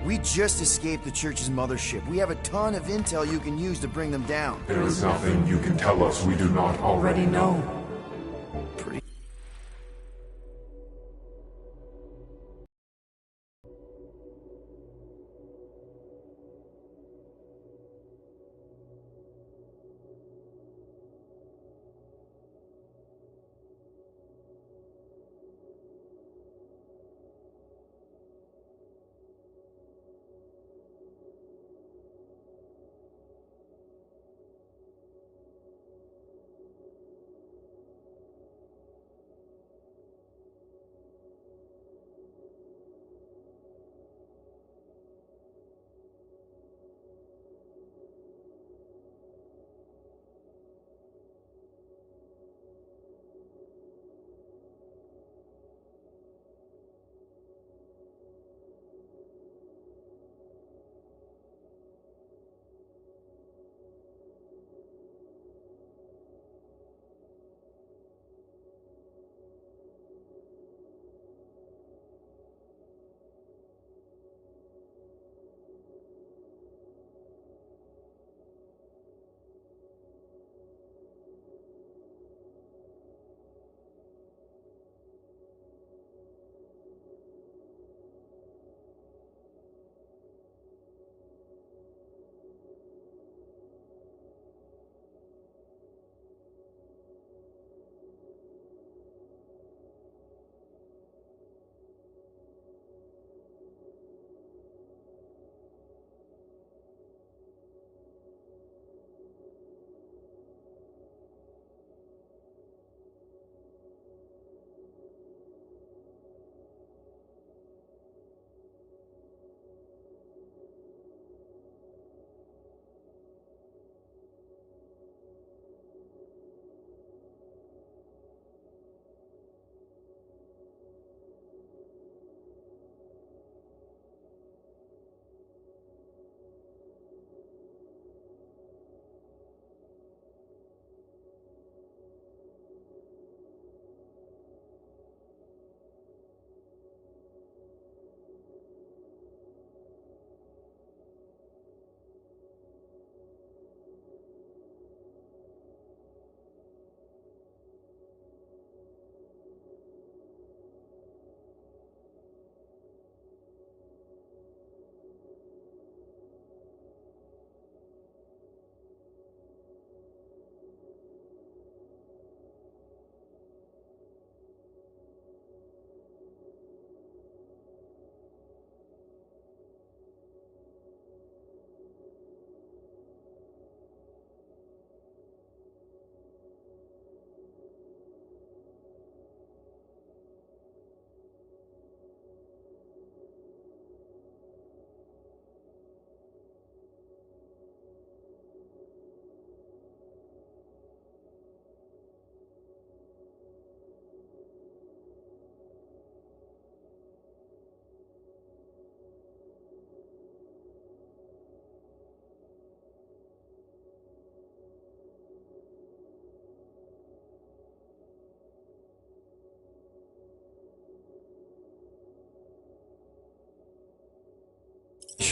we just escaped the church's mothership. We have a ton of intel you can use to bring them down.
There is nothing you can tell us we do not
Already
already know.
know.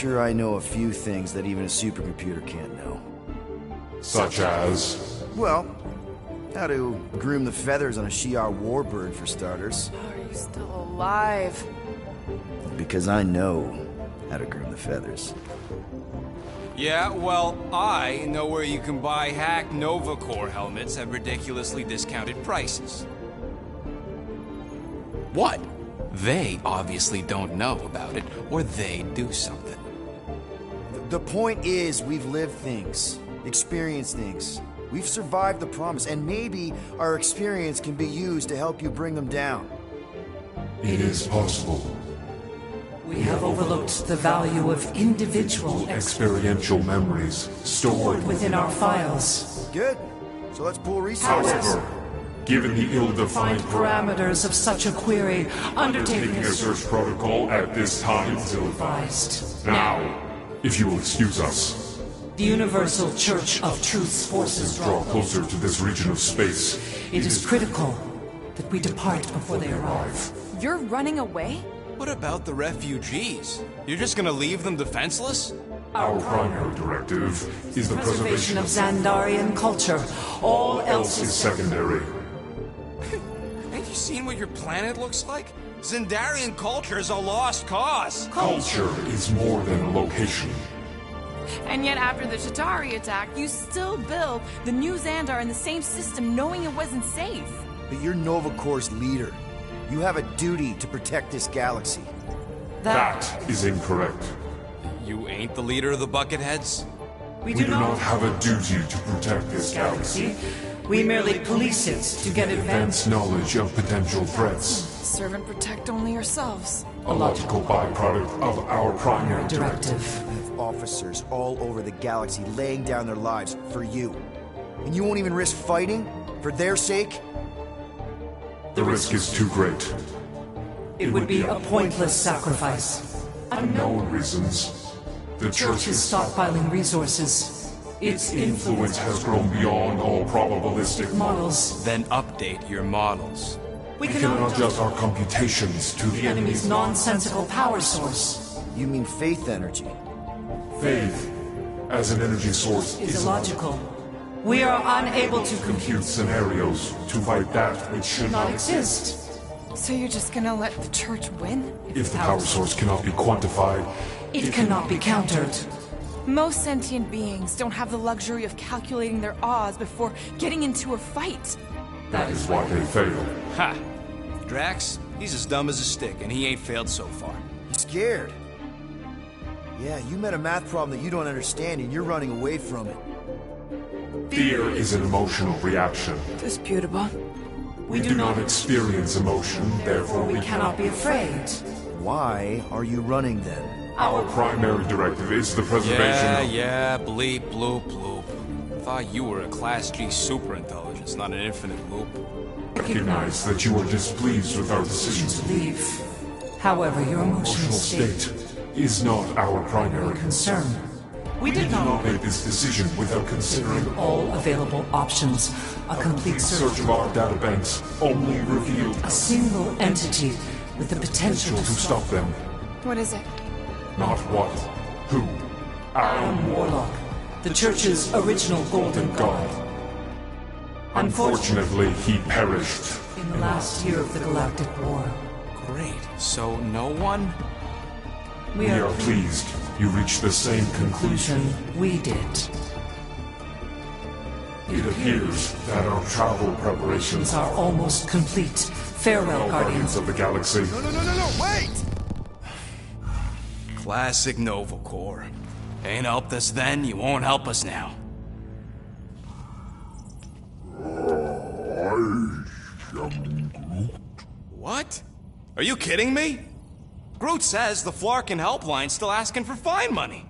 sure I know a few things that even a supercomputer can't know.
Such as...
Well, how to groom the feathers on a Shi'ar warbird, for starters.
Are you still alive?
Because I know how to groom the feathers.
Yeah, well, I know where you can buy hack Nova Corps helmets at ridiculously discounted prices. What? They obviously don't know about it, or they'd do something.
The point is, we've lived things, experienced things. We've survived the promise, and maybe our experience can be used to help you bring them down.
It is possible.
We have overlooked the value of individual
Experiential memories stored
within our files.
Good. So let's pool resources.
However, given the ill-defined
Parameters of such a query, undertaking
taking a search protocol at this time is ill-advised. Now, if you will excuse us,
The Universal Church of Truth's forces
draw closer to this region of space.
It is critical that we depart before they arrive.
You're running away?
What about the refugees? You're just gonna leave them defenseless?
Our primary directive is the preservation
of Xandarian culture. All else is
secondary.
Have you seen what your planet looks like? Xandarian culture is a lost cause.
Culture is more than a location.
And yet after the Chitauri attack, you still build the new Xandar in the same system knowing it wasn't safe.
But you're Nova Corps' leader. You have a duty to protect this galaxy.
That is incorrect.
You ain't the leader of the Bucketheads?
We do not have a duty to protect this galaxy.
We merely police it to get
Advance knowledge of potential threats.
Serve and protect only yourselves.
A logical byproduct of our primary directive.
I have officers all over the galaxy laying down their lives for you. And you won't even risk fighting? For their sake?
The risk is too great.
It would be a pointless sacrifice.
Unknown reasons. The
Church is stockpiling resources. Its
influence has grown beyond all probabilistic
models.
Then update your models.
We
can adjust our computations to the
enemy's nonsensical power source.
You mean faith energy?
Faith, as an energy source,
is illogical. We are unable to
compute scenarios to fight that which should
not exist.
So you're just gonna let the Church win?
If the power source cannot be quantified,
it cannot be countered.
Most sentient beings don't have the luxury of calculating their odds before getting into a fight.
That is why they fail.
Ha! Drax, he's as dumb as a stick, and he ain't failed so far.
He's scared. Yeah, you met a math problem that you don't understand, and you're running away from it.
Fear is an emotional reaction.
Disputable.
We do not experience emotion, therefore
we cannot be afraid.
Why are you running then?
Our primary directive is the preservation of...
Yeah, bleep, bloop, bloop. Thought you were a Class G superintelligence, not an infinite loop.
Recognize that you are displeased with our decision
to leave. However, your emotional state
is not our primary
concern. We
did not make this decision without considering
all available options. A complete
search of our databanks only revealed
a single entity with the potential
to stop them.
What is it?
Not what, who.
Alan Warlock, the Church's original Golden God.
Unfortunately, he perished
in the last year of the Galactic War.
Great. So no one?
We are pleased you reached the same conclusion
we did.
It appears that our travel preparations
are almost complete. Farewell, Guardians
of the Galaxy.
No, wait!
Classic Nova Corps. Ain't helped us then, you won't help us now. What? Are you kidding me? Groot says the Flarkin helpline's still asking for fine money.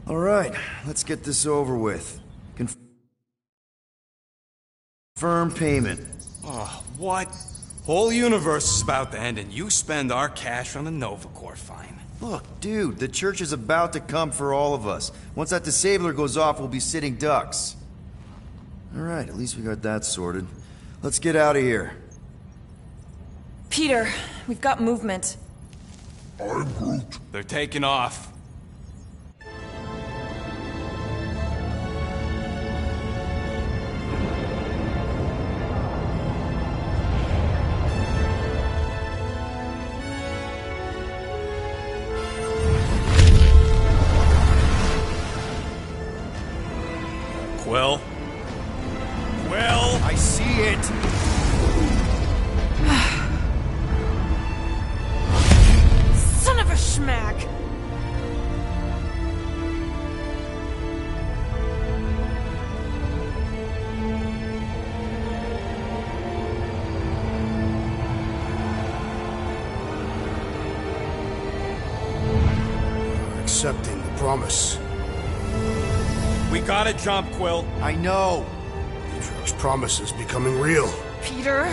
All right, let's get this over with. Confirm payment.
Oh, what? Whole universe is about to end and you spend our cash on a Nova Corps fine.
Look, dude, the church is about to come for all of us. Once that disabler goes off, we'll be sitting ducks. Alright, at least we got that sorted. Let's get out of here.
Peter, we've got movement.
I'm Groot.
They're taking off. Quill? Quill?
I see it!
Son of a schmack!
Accepting the promise.
We gotta jump, Quill.
I know!
Atriox' promise is becoming real.
Peter?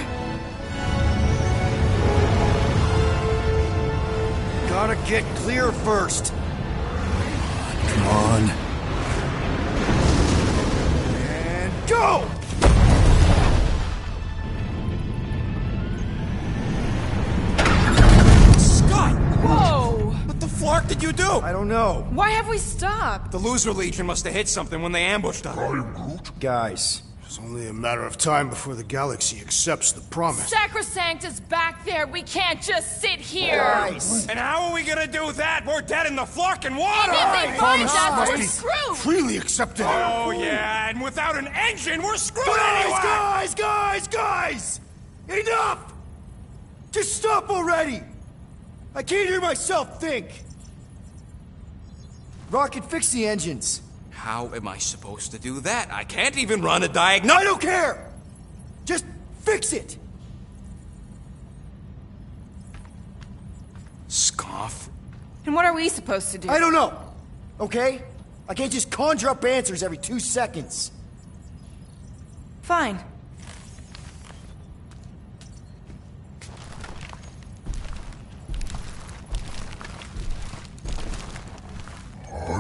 Gotta get clear first!
Come on.
And go!
Scott!
Whoa!
What the flark did you do?
I don't know.
Why have we stopped?
The Loser Legion must have hit something when they ambushed us.
Guys,
It's only a matter of time before the galaxy accepts the promise.
Sacrosanct is back there. We can't just sit here.
guys!
And how are we gonna do that? We're dead in the flarkin' water!
If they find
Promise
us,
must
we're
be
screwed.
freely accepted.
Oh, yeah, and without an engine, we're screwed anyway!
Guys! Enough! Just stop already! I can't hear myself think! Rocket, fix the engines.
How am I supposed to do that? I can't even run a diagnose.
I don't care! Just fix it!
Scoff.
And what are we supposed to do?
I don't know, okay? I can't just conjure up answers every 2 seconds.
Fine.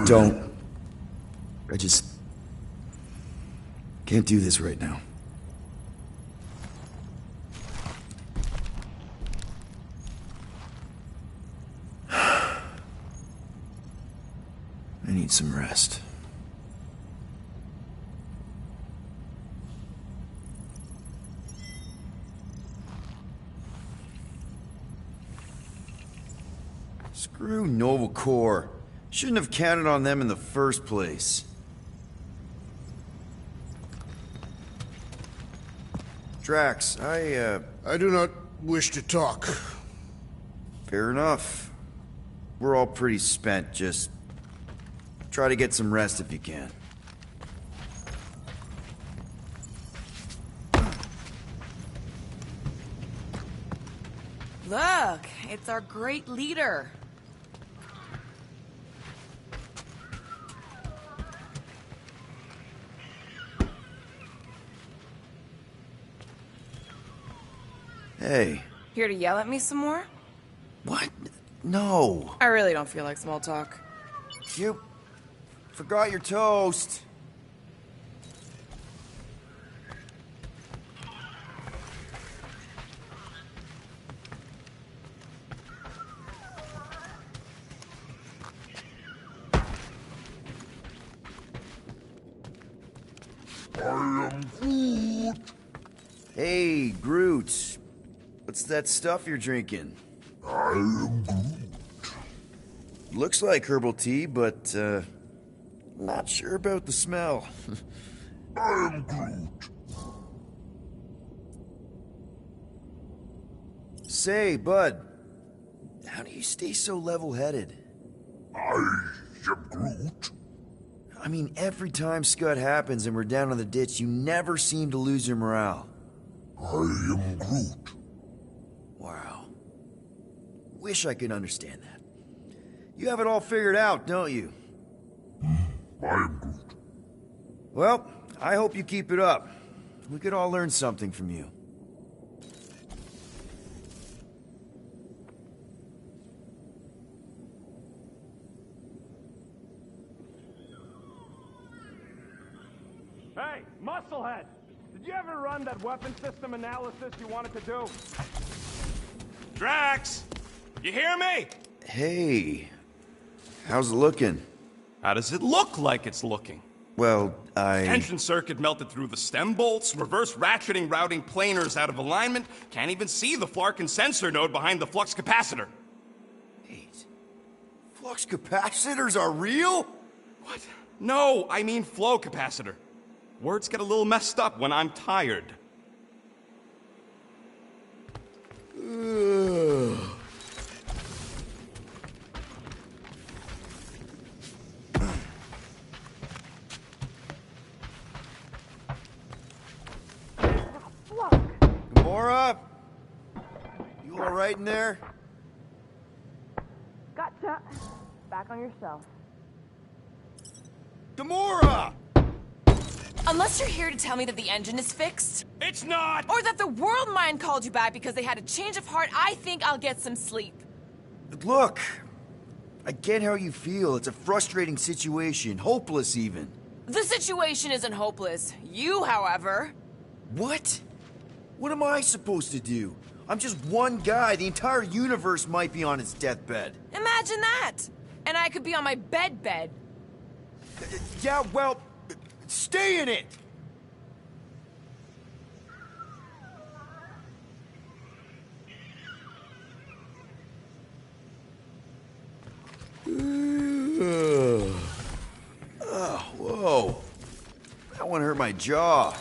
Don't. I just can't do this right now. I need some rest. Screw Nova Corps. Shouldn't have counted on them in the first place. Drax, I
do not wish to talk.
fair enough. We're all pretty spent, just try to get some rest if you can.
Look, it's our great leader.
Hey.
Here to yell at me some more?
What? No.
I really don't feel like small talk.
You forgot your toast. Hey, Groot. What's that stuff you're drinking?
I am Groot.
Looks like herbal tea, but, not sure about the smell.
I am Groot.
Say, bud, how do you stay so level-headed?
I am Groot.
I mean, every time Scud happens and we're down in the ditch, you never seem to lose your morale.
I am Groot.
Wow. Wish I could understand that. You have it all figured out, don't you?
I am Groot.
Well, I hope you keep it up. We could all learn something from you.
Musclehead, did you ever run that weapon system analysis you wanted to do?
Drax! You hear me?
Hey. How's it looking?
How does it look like it's looking?
Well,
Tension circuit melted through the stem bolts, reverse ratcheting routing planers out of alignment, can't even see the Flarkin sensor node behind the flux capacitor.
Wait. Flux capacitors are real?
What? No, I mean flow capacitor. Words get a little messed up when I'm tired.
Ugh. Gamora? You alright in there?
Gotcha. Back on your shelf.
Gamora!
Unless you're here to tell me that the engine is fixed.
It's not!
Or that the World Mind called you back because they had a change of heart, I think I'll get some sleep.
Look, I get how you feel. It's a frustrating situation, hopeless even.
The situation isn't hopeless. You, however...
What? What am I supposed to do? I'm just one guy. The entire universe might be on its deathbed.
Imagine that! And I could be on my bed.
Yeah, well, stay in it! Oh, whoa. That one hurt my jaw.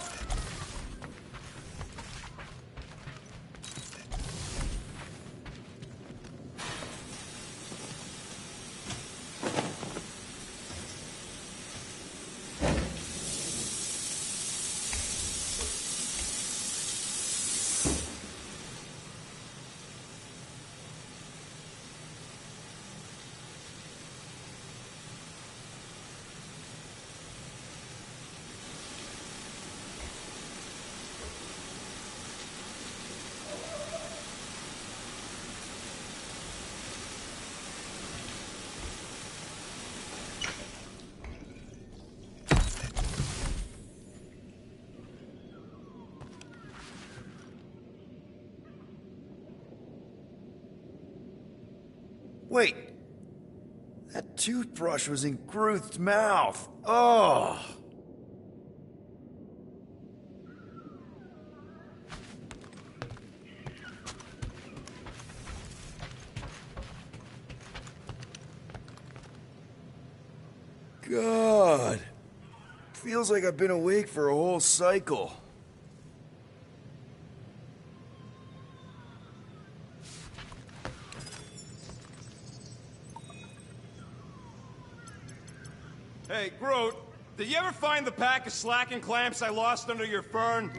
Wait. That toothbrush was in Groot's mouth. Oh. God. Feels like I've been awake for a whole cycle.
Hey, Groot, did you ever find the pack of slacking clamps I lost under your fern?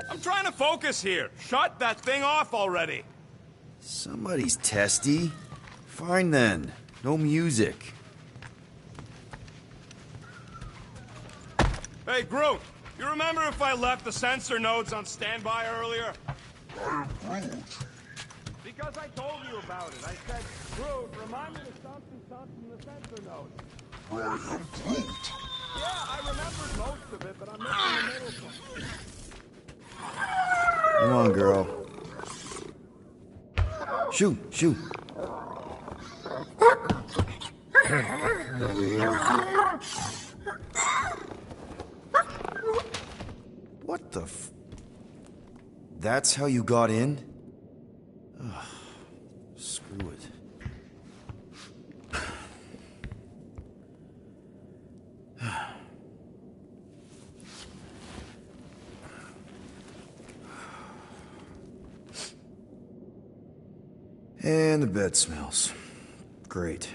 I'm trying to focus here. Shut that thing off already.
Somebody's testy. Fine then. No music.
Hey, Groot, you remember if I left the sensor nodes on standby earlier?
I am Groot.
Because I told you about it. I said, Groot, remind me of something in the sensor node.
I am Groot.
Yeah, I remembered most of it, but I'm missing the middle part.
Come on, girl. Shoot, shoot. What the f... That's how you got in? Ugh, screw it. And the bed smells. Great.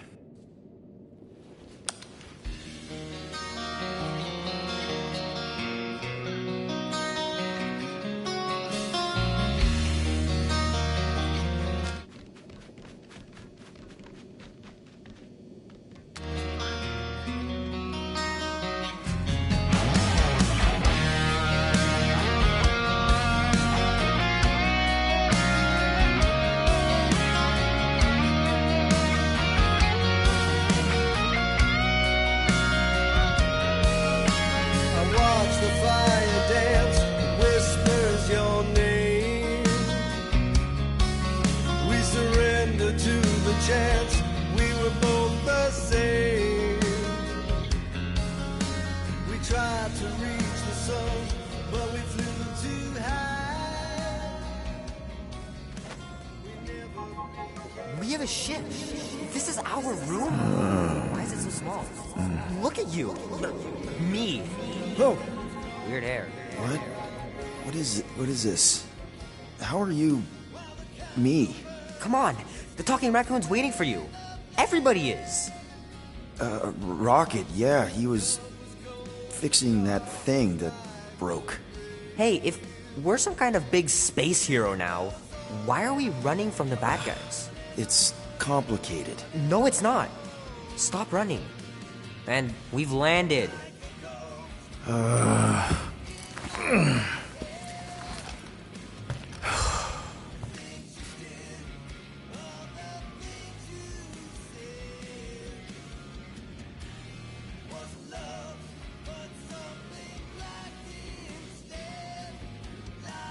give a shit? This is our room. Why is it so small? Look at you. Me.
Oh.
Weird hair.
What? What is it? What is this? How are you... me?
Come on. The talking raccoon's waiting for you. Everybody is.
Rocket, yeah, he was fixing that thing that broke.
Hey, if we're some kind of big space hero now, why are we running from the bad guys?
It's complicated.
No, it's not. Stop running. And we've landed.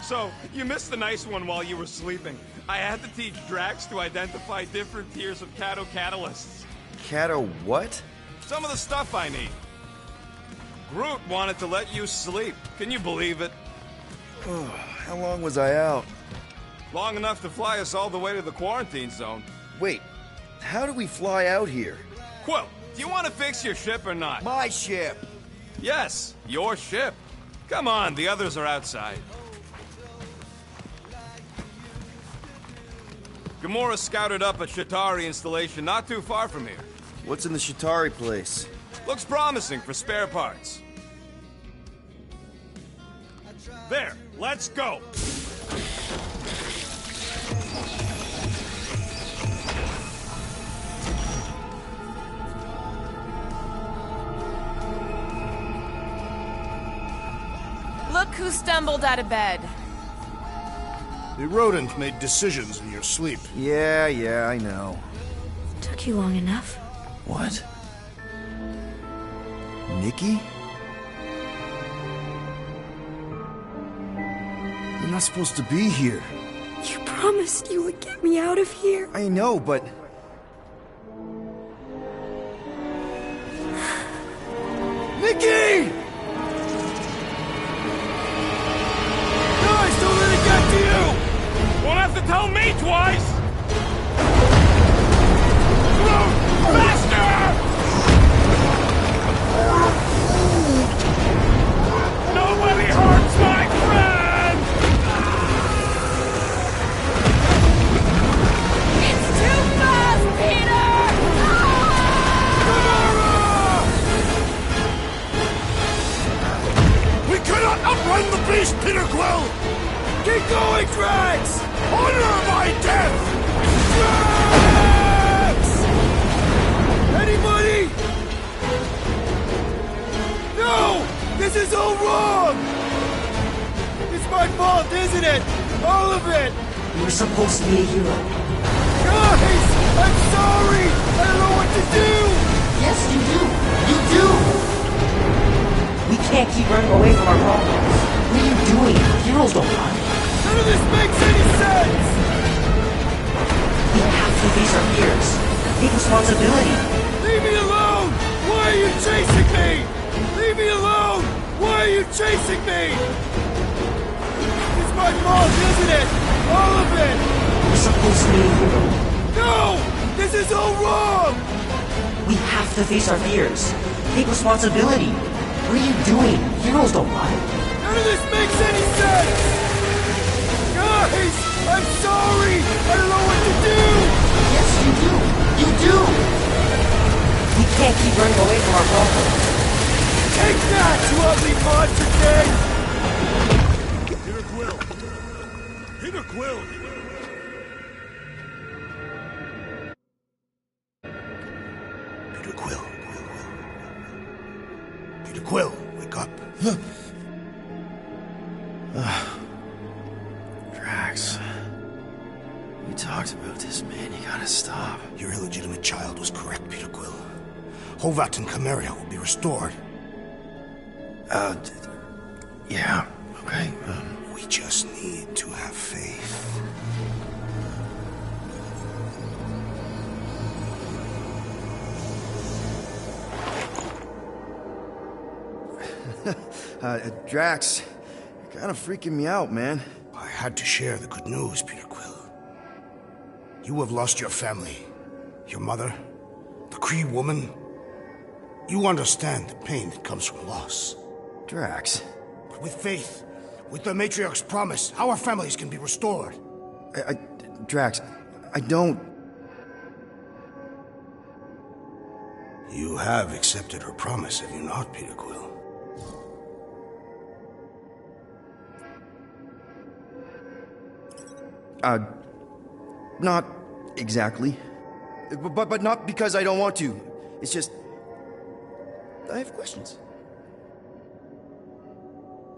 So, you missed the nice one while you were sleeping. I had to teach Drax to identify different tiers of Cato catalysts.
Cato what?
Some of the stuff I need. Groot wanted to let you sleep. Can you believe it?
How long was I out?
Long enough to fly us all the way to the quarantine zone.
Wait, how do we fly out here?
Quill, do you want to fix your ship or not?
My ship!
Yes, your ship. Come on, the others are outside. Gamora scouted up a Shatari installation not too far from here.
What's in the Shatari place?
Looks promising for spare parts. There, let's go!
Look who stumbled out of bed.
The rodent made decisions in your sleep.
Yeah, I know.
Took you long enough.
What? Nikki? You're not supposed to be here.
You promised you would get me out of here.
I know, but... Nikki! Guys, don't let it get to you!
Won't have to tell me twice! Groot, faster! Nobody hurts my friend!
It's too fast, Peter!
We cannot outrun the beast, Peter Quill!
Keep going, Drax!
Honor my death!
Drax! Anybody? No! This is all wrong! It's my fault, isn't it? All of it!
You're supposed to be a hero.
Guys! I'm sorry! I don't know what to do!
Yes, you do! You do! We can't keep running away from our problems. What are you doing? Heroes don't run.
None of this makes any sense!
We have to face our fears. Take responsibility.
Leave me alone! Why are you chasing me? Leave me alone! Why are you chasing me? It's my fault, isn't it? All of it!
You're supposed to be a hero.
No! This is all wrong!
We have to face our fears. Take responsibility. What are you doing? Heroes don't run.
None of this makes any sense! Guys! I'm sorry! I don't know what to do!
Yes, you do! You do! We can't keep running away from our problems.
Take that, you ugly monster thing!
Peter Quill! Peter Quill! Peter Quill. Peter Quill, wake up.
Drax. We talked about this, man. You gotta stop.
Your illegitimate child was correct, Peter Quill. Hovat and Cameria will be restored.
Yeah, okay.
We just need to have faith.
Drax, you're kind of freaking me out, man.
I had to share the good news, Peter Quill. You have lost your family. Your mother, the Kree woman. You understand the pain that comes from loss.
Drax.
But with faith, with the Matriarch's promise, our families can be restored.
Drax, I don't...
You have accepted her promise, have you not, Peter Quill?
Not exactly. But not because I don't want to. It's just... I have questions.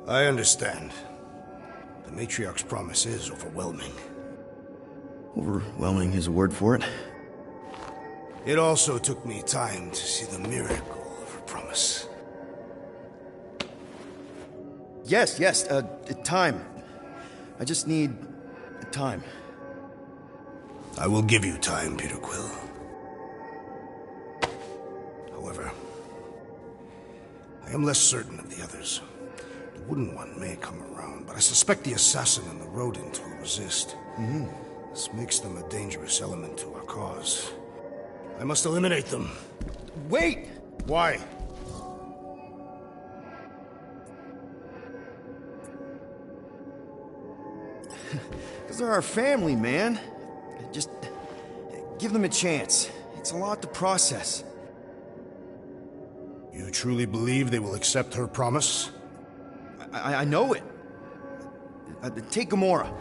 I understand. The Matriarch's promise is overwhelming.
Overwhelming is a word for it.
It also took me time to see the miracle of her promise.
Yes, time. I just need time.
I will give you time, Peter Quill. However, I am less certain of the others. The Wooden One may come around, but I suspect the assassin and the rodent will resist. This makes them a dangerous element to our cause. I must eliminate them.
Wait!
Why?
Because they're our family, man. Just give them a chance. It's a lot to process.
You truly believe they will accept her promise?
I know it. Take Gamora.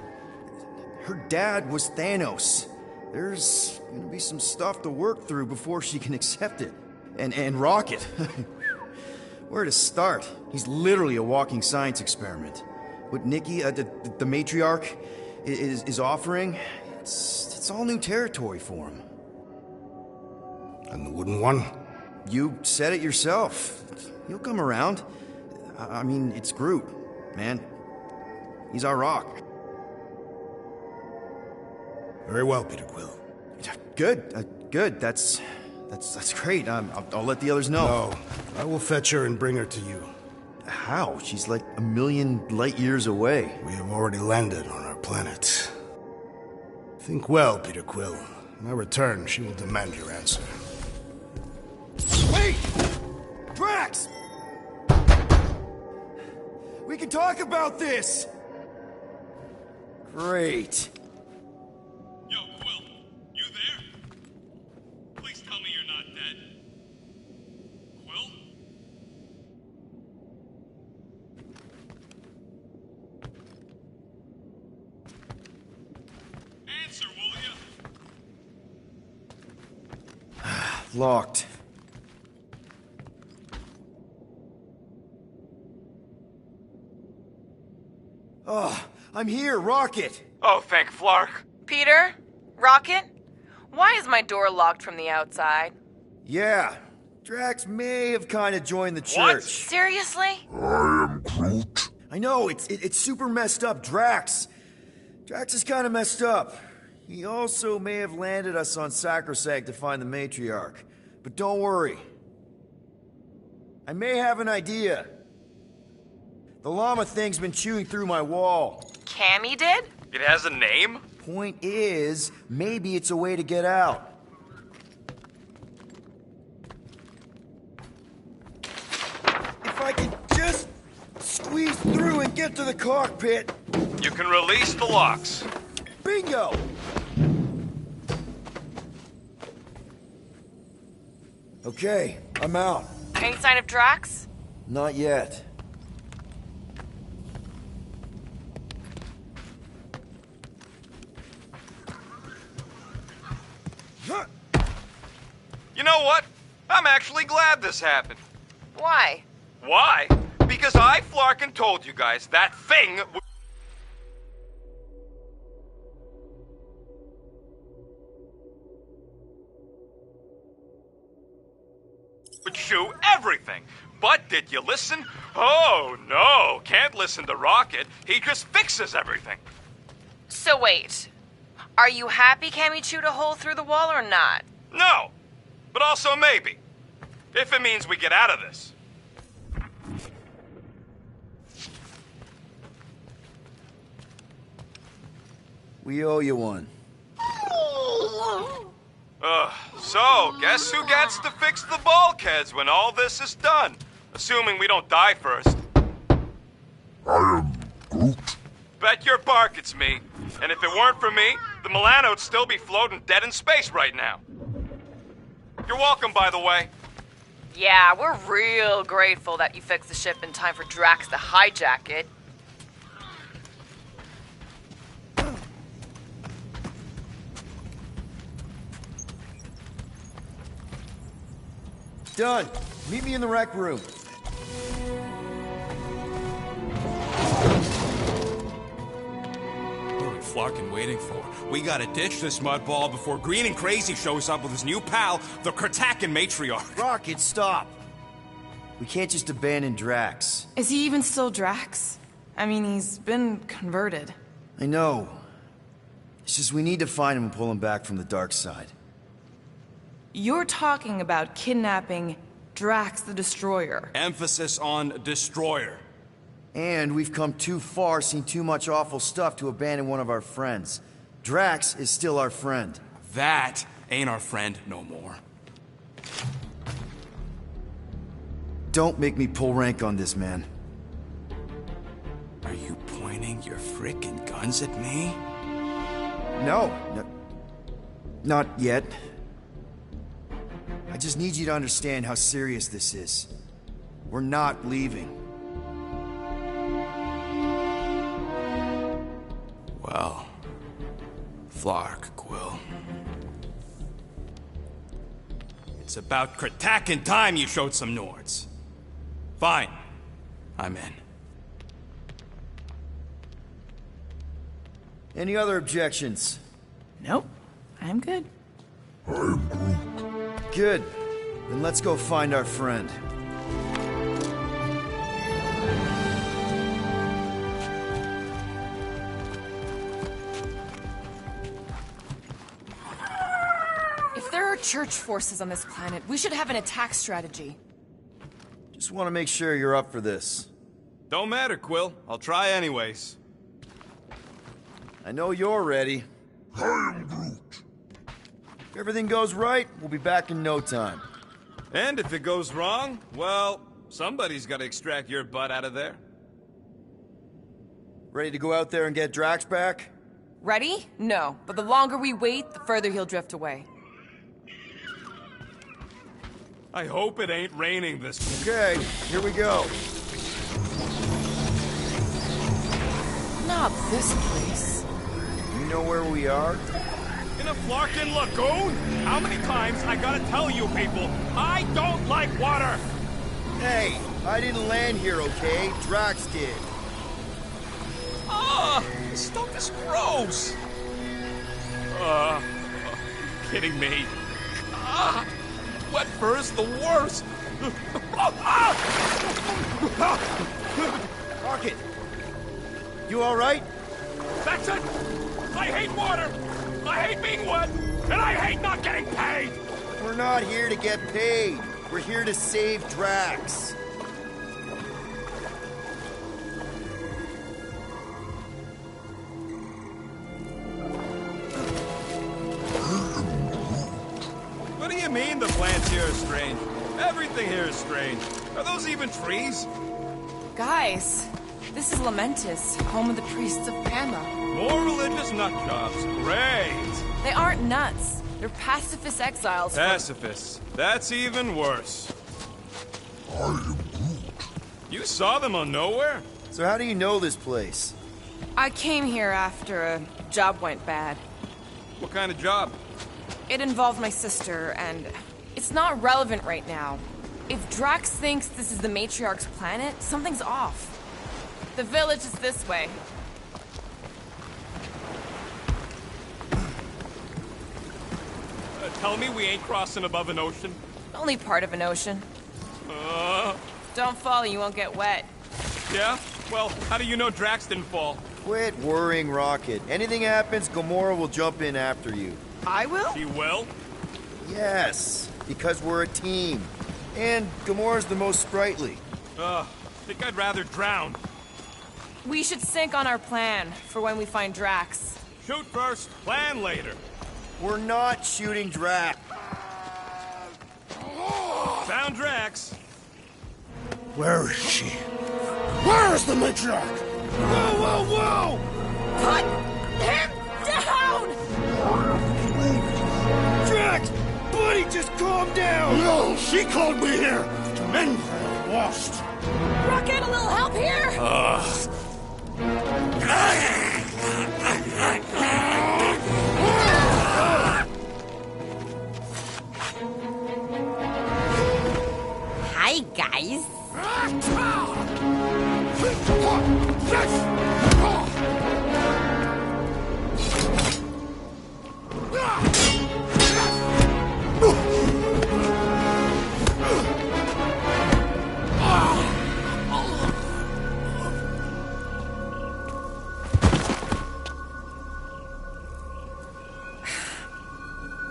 Her dad was Thanos. There's gonna be some stuff to work through before she can accept it. And Rocket. Where to start? He's literally a walking science experiment. What Nikki, the matriarch, is offering, it's all new territory for him.
And the Wooden One?
You said it yourself. He'll come around. I mean, it's Groot, man. He's our rock.
Very well, Peter Quill.
Good. That's great. I'll let the others know.
No, I will fetch her and bring her to you.
How? She's like a million light years away.
We have already landed on our planet. Think well, Peter Quill. When I return, she will demand your answer.
Wait! Drax! We can talk about this! Great.
Yo, Quill, you there? Please tell me you're not dead. Quill? Answer, will ya?
Locked. Oh, I'm here, Rocket!
Oh, thank Flark.
Peter? Rocket? Why is my door locked from the outside?
Yeah, Drax may have kind of joined the church.
What?
Seriously?
I am Groot.
I know, it's super messed up, Drax. Drax is kind of messed up. He also may have landed us on Sacrosag to find the Matriarch. But don't worry. I may have an idea. The llama thing's been chewing through my wall.
Cammy did?
It has a name?
Point is, maybe it's a way to get out. If I could just squeeze through and get to the cockpit.
You can release the locks.
Bingo! Okay, I'm out.
Any sign of Drax?
Not yet.
You know what? I'm actually glad this happened.
Why?
Why? Because I, Flarkin, told you guys that thing would chew everything. But did you listen? Oh, no. Can't listen to Rocket. He just fixes everything.
So wait. Are you happy Cammy chewed a hole through the wall or not?
No. But also maybe. If it means we get out of this.
We owe you one.
So, guess who gets to fix the bulkheads when all this is done? Assuming we don't die first.
I am Groot.
Bet your bark it's me. And if it weren't for me, the Milano would still be floating dead in space right now. You're welcome, by the way.
Yeah, we're real grateful that you fixed the ship in time for Drax to hijack it.
Done. Meet me in the rec room.
What are we flarkin' waiting for? We gotta ditch this mudball before Green and Crazy shows up with his new pal, the Kratakan Matriarch.
Rocket, stop! We can't just abandon Drax.
Is he even still Drax? I mean, he's been converted.
I know. It's just we need to find him and pull him back from the dark side.
You're talking about kidnapping Drax the Destroyer.
Emphasis on Destroyer.
And we've come too far, seen too much awful stuff to abandon one of our friends. Drax is still our friend.
That ain't our friend no more.
Don't make me pull rank on this, man.
Are you pointing your frickin' guns at me?
No. Not yet. I just need you to understand how serious this is. We're not leaving.
Well, Flark, Quill. It's about Kratakan time you showed some Nords. Fine. I'm in.
Any other objections?
Nope. I'm good.
Good. Then let's go find our friend.
If there are church forces on this planet, we should have an attack strategy.
Just want to make sure you're up for this.
Don't matter, Quill. I'll try anyways.
I know you're ready.
I am Groot.
If everything goes right, we'll be back in no time.
And if it goes wrong, well, somebody's got to extract your butt out of there.
Ready to go out there and get Drax back?
Ready? No. But the longer we wait, the further he'll drift away.
I hope it ain't raining this week.
Okay, here we go.
Not this place.
You know where we are?
In a Flarkin lagoon? How many times I gotta tell you people, I don't like water!
Hey, I didn't land here, okay? Drax did.
Ah, this stuff is gross! Kidding me. Wet fur is the worst!
Rocket! You alright?
That's it! I hate water! I hate being wet! And I hate not getting paid!
We're not here to get paid. We're here to save Drax.
What do you mean the plants here are strange? Everything here is strange. Are those even trees?
Guys, this is Lamentus, home of the priests of Pama.
More religious nut jobs. Great!
They aren't nuts. They're pacifist exiles.
Pacifists. That's even worse.
I am Groot.
You saw them on Nowhere?
So how do you know this place?
I came here after a job went bad.
What kind of job?
It involved my sister, and it's not relevant right now. If Drax thinks this is the Matriarch's planet, something's off. The village is this way.
Tell me we ain't crossing above an ocean?
Only part of an ocean. Don't fall, you won't get wet.
Yeah? Well, how do you know Drax didn't fall?
Quit worrying, Rocket. Anything happens, Gamora will jump in after you.
I will?
She will?
Yes, because we're a team. And Gamora's the most sprightly.
Think I'd rather drown.
We should sync on our plan for when we find Drax.
Shoot first, plan later.
We're not shooting Drax.
Found Drax.
Where is she? Where is the matriarch?
Whoa, whoa, whoa!
Put him down!
Drax! Buddy, just calm down!
No, she called me here to mend her lost.
Rocket, a little help here? Hi, guys.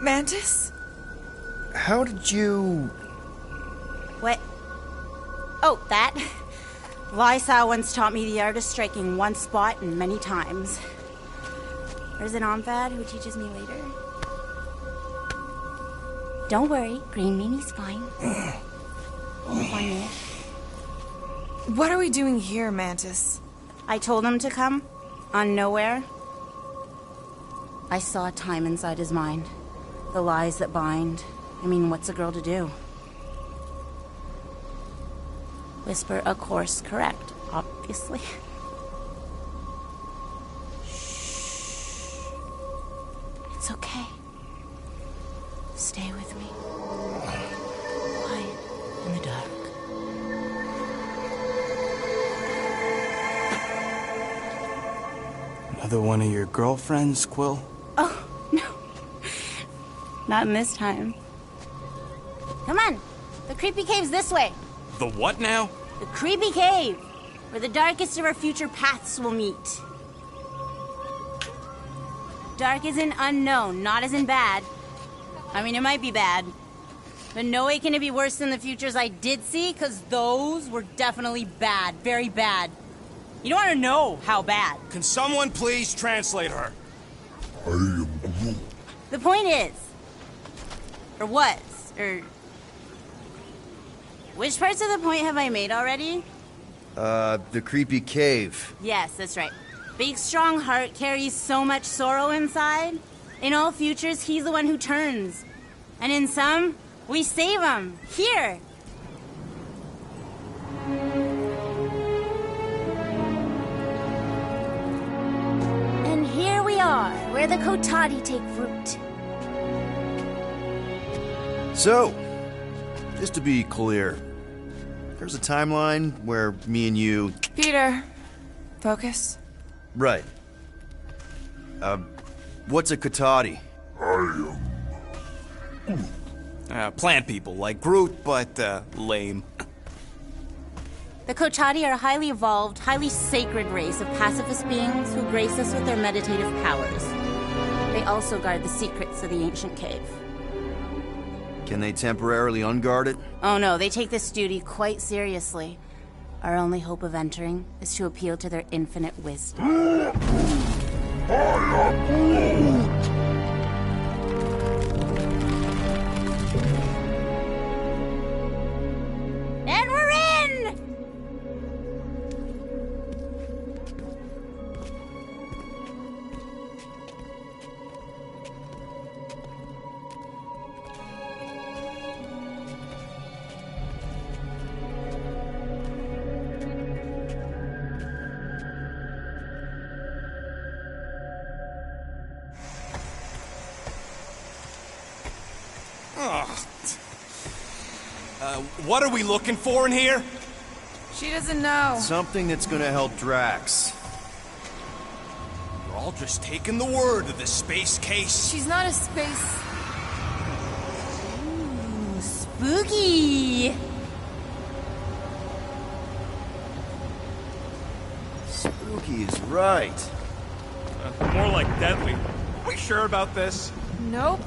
Mantis?
How did you...
What? Oh, that? Lysa once taught me the art of striking one spot and many times. There's an Omphad who teaches me later. Don't worry, Green Meanie's fine. Fine-ish.
What are we doing here, Mantis?
I told him to come. On nowhere. I saw time inside his mind. The lies that bind. I mean, what's a girl to do? Whisper a course correct, obviously. Shh. It's okay. Stay with me. Quiet in the dark.
Another one of your girlfriends, Quill?
Oh, no. Not in this time. Come on. The creepy cave's this way.
The what now?
The creepy cave, where the darkest of our future paths will meet. Dark as in unknown, not as in bad. I mean, it might be bad. But no way can it be worse than the futures I did see, because those were definitely bad. Very bad. You don't want to know how bad.
Can someone please translate her?
I am Groot.
The point is, or was, or... Which parts of the point have I made already?
The creepy cave.
Yes, that's right. Big, strong heart carries so much sorrow inside. In all futures, he's the one who turns. And in some, we save him. Here. And here we are, where the Kotati take root.
So, just to be clear, there's a timeline where me and you...
Peter, focus.
Right. What's a Kotati?
Plant people, like Groot, but, lame.
The Kotati are a highly evolved, highly sacred race of pacifist beings who grace us with their meditative powers. They also guard the secrets of the ancient cave.
Can they temporarily unguard it?
Oh no, they take this duty quite seriously. Our only hope of entering is to appeal to their infinite wisdom. And we're in!
What are we looking for in here?
She doesn't know.
Something that's gonna help Drax.
We're all just taking the word of this space case.
She's not a space...
Ooh, spooky!
Spooky is right.
More like deadly. Are we sure about this?
Nope.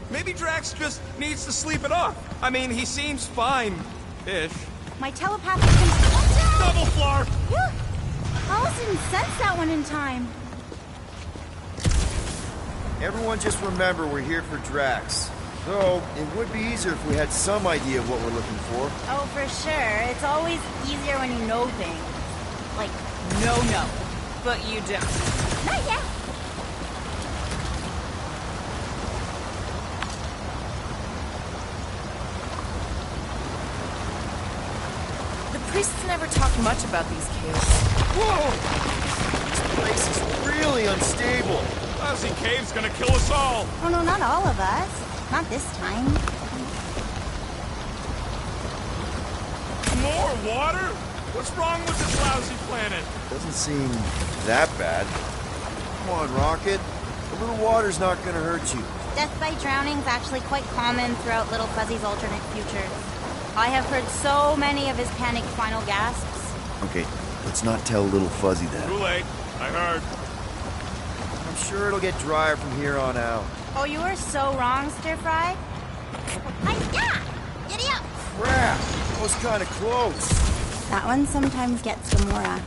Maybe Drax just needs to sleep it off. I mean, he seems fine-ish.
My telepathic... Oh,
Double floor!
Alice didn't sense that one in time.
Everyone just remember we're here for Drax. Though, it would be easier if we had some idea of what we're looking for.
Oh, for sure. It's always easier when you know things. Like, no.
But you don't.
Not yet.
The priests never talked much about these caves.
Whoa! This place is really unstable.
Lousy cave's gonna kill us all.
Oh, no, not all of us. Not this time.
More water? What's wrong with this lousy planet?
Doesn't seem that bad. Come on, Rocket. A little water's not gonna hurt you.
Death by drowning's actually quite common throughout Little Fuzzy's alternate futures. I have heard so many of his panicked final gasps.
Okay, let's not tell Little Fuzzy that.
Too late. I heard.
I'm sure it'll get drier from here on out.
Oh, you were so wrong, Stir Fry. Hi-ya! Giddy up!
Crap! That was kind of close.
That one sometimes gets Gamora.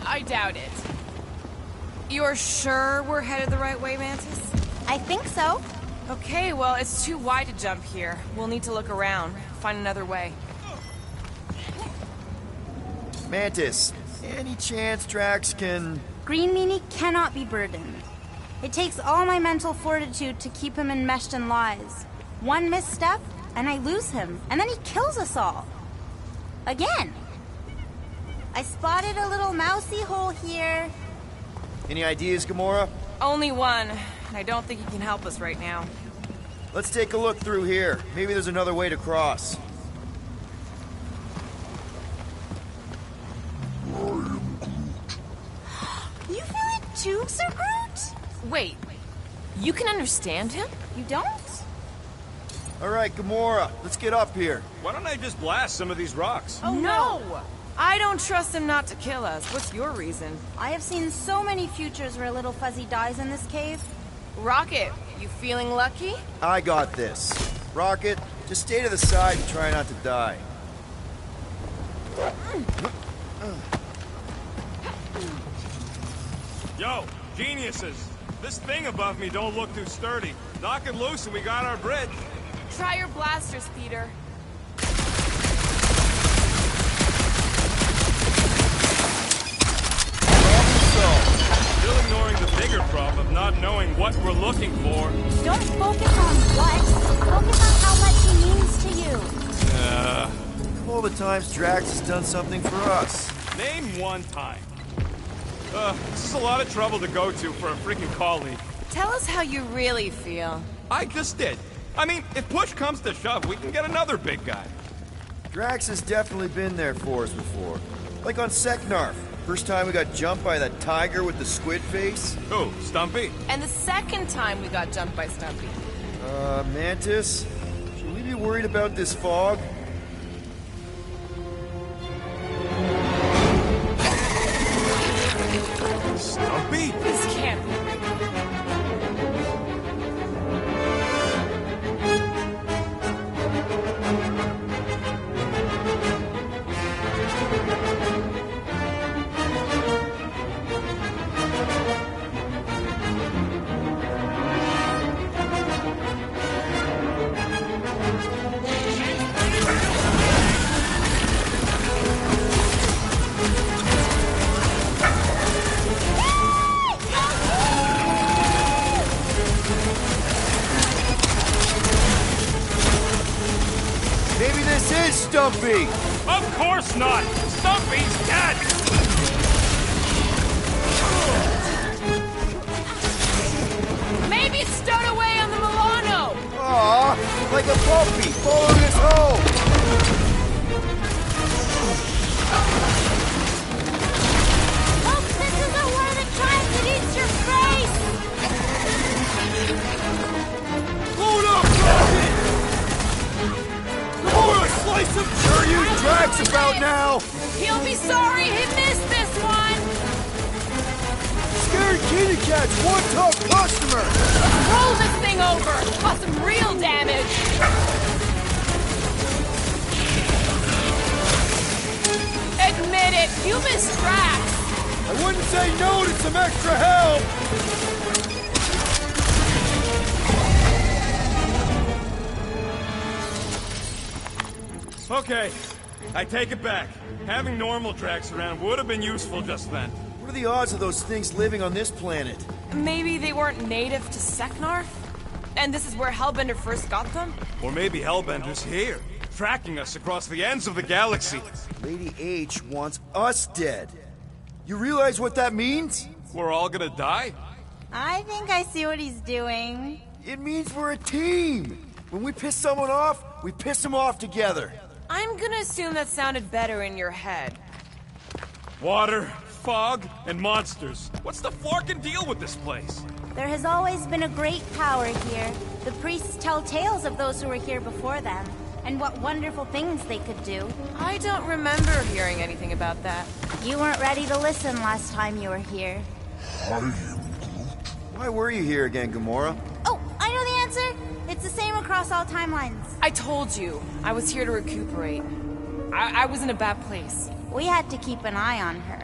I doubt it. You're sure we're headed the right way, Mantis?
I think so.
Okay, well, it's too wide to jump here. We'll need to look around, find another way.
Mantis, any chance Drax can...
Green Meanie cannot be burdened. It takes all my mental fortitude to keep him enmeshed in lies. One misstep, and I lose him, and then he kills us all. Again. I spotted a little mousy hole here.
Any ideas, Gamora?
Only one. I don't think he can help us right now.
Let's take a look through here. Maybe there's another way to cross.
You feel it too, Sir Groot?
Wait, you can understand him?
You don't?
All right, Gamora, let's get up here.
Why don't I just blast some of these rocks?
Oh, no! I don't trust him not to kill us. What's your reason?
I have seen so many futures where Little Fuzzy dies in this cave.
Rocket, you feeling lucky?
I got this. Rocket, just stay to the side and try not to die.
Yo, geniuses! This thing above me don't look too sturdy. Knock it loose and we got our bridge.
Try your blasters, Peter.
Still ignoring the bigger problem of not knowing what we're looking for.
Don't focus on what. Focus on how much he means to you.
All the times Drax has done something for us.
Name one time. This is a lot of trouble to go to for a freaking colleague.
Tell us how you really feel.
I just did. I mean, if push comes to shove, we can get another big guy.
Drax has definitely been there for us before. Like on Seknarf. First time we got jumped by that tiger with the squid face.
Who, Stumpy?
And the second time we got jumped by Stumpy.
Mantis? Should we be worried about this fog?
Stumpy?
This can't be real.
Maybe this is Stumpy!
Of course not! Stumpy's dead!
Maybe it's stowed away on the Milano!
Aw, like a puppy following us home!
Folks, this isn't one of the times that eats your face!
Hold up, Rocket! Gamora, slice him! Sure you Drax about now!
He'll be sorry he missed this one!
Scared kitty cat's one tough customer!
Roll this thing over! Cause some real damage! Admit it, you missed Drax!
I wouldn't say no to some extra help!
Okay, I take it back. Having normal Drax around would have been useful just then.
What are the odds of those things living on this planet?
Maybe they weren't native to Seknarf? And this is where Hellbender first got them?
Or maybe Hellbender's here, tracking us across the ends of the galaxy.
Lady H wants us dead. You realize what that means?
We're all gonna die?
I think I see what he's doing.
It means we're a team. When we piss someone off, we piss them off together.
I'm gonna assume that sounded better in your head.
Water, fog, and monsters. What's the forking deal with this place?
There has always been a great power here. The priests tell tales of those who were here before them, and what wonderful things they could do.
I don't remember hearing anything about that.
You weren't ready to listen last time you were here.
Why were you here again, Gamora?
Oh, I know the answer! It's the same across all timelines.
I told you, I was here to recuperate. I was in a bad place.
We had to keep an eye on her.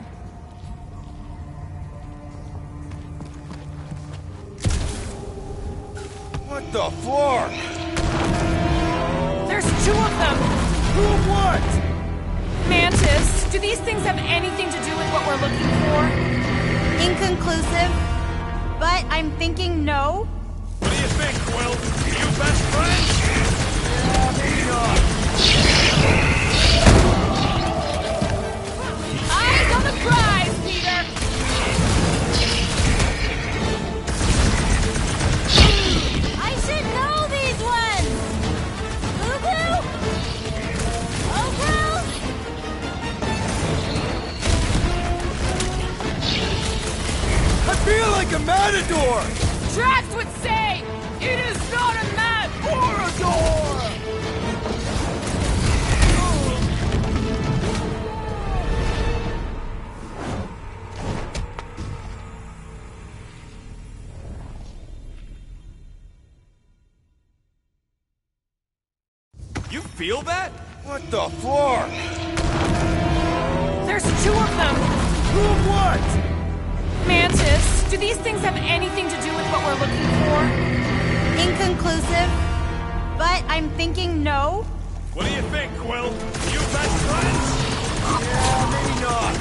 What the floor?
There's two of them!
Who what?
Mantis, do these things have anything to do with what we're looking for?
Inconclusive, but I'm thinking no.
What do you think, Quill? Are you best friends?
Yeah, maybe not.
Eyes on the prize, Peter!
I should know these ones! Ubu? Ogru?
I feel like a matador!
Drax would say, it is not a mat or a door!
You feel that?
What the floor?
There's two of them!
Who what?
Mantis, do these things have anything to do with what we're looking for?
Inconclusive, but I'm thinking no.
What do you think, Quill? Are you best friends?
Yeah, maybe not.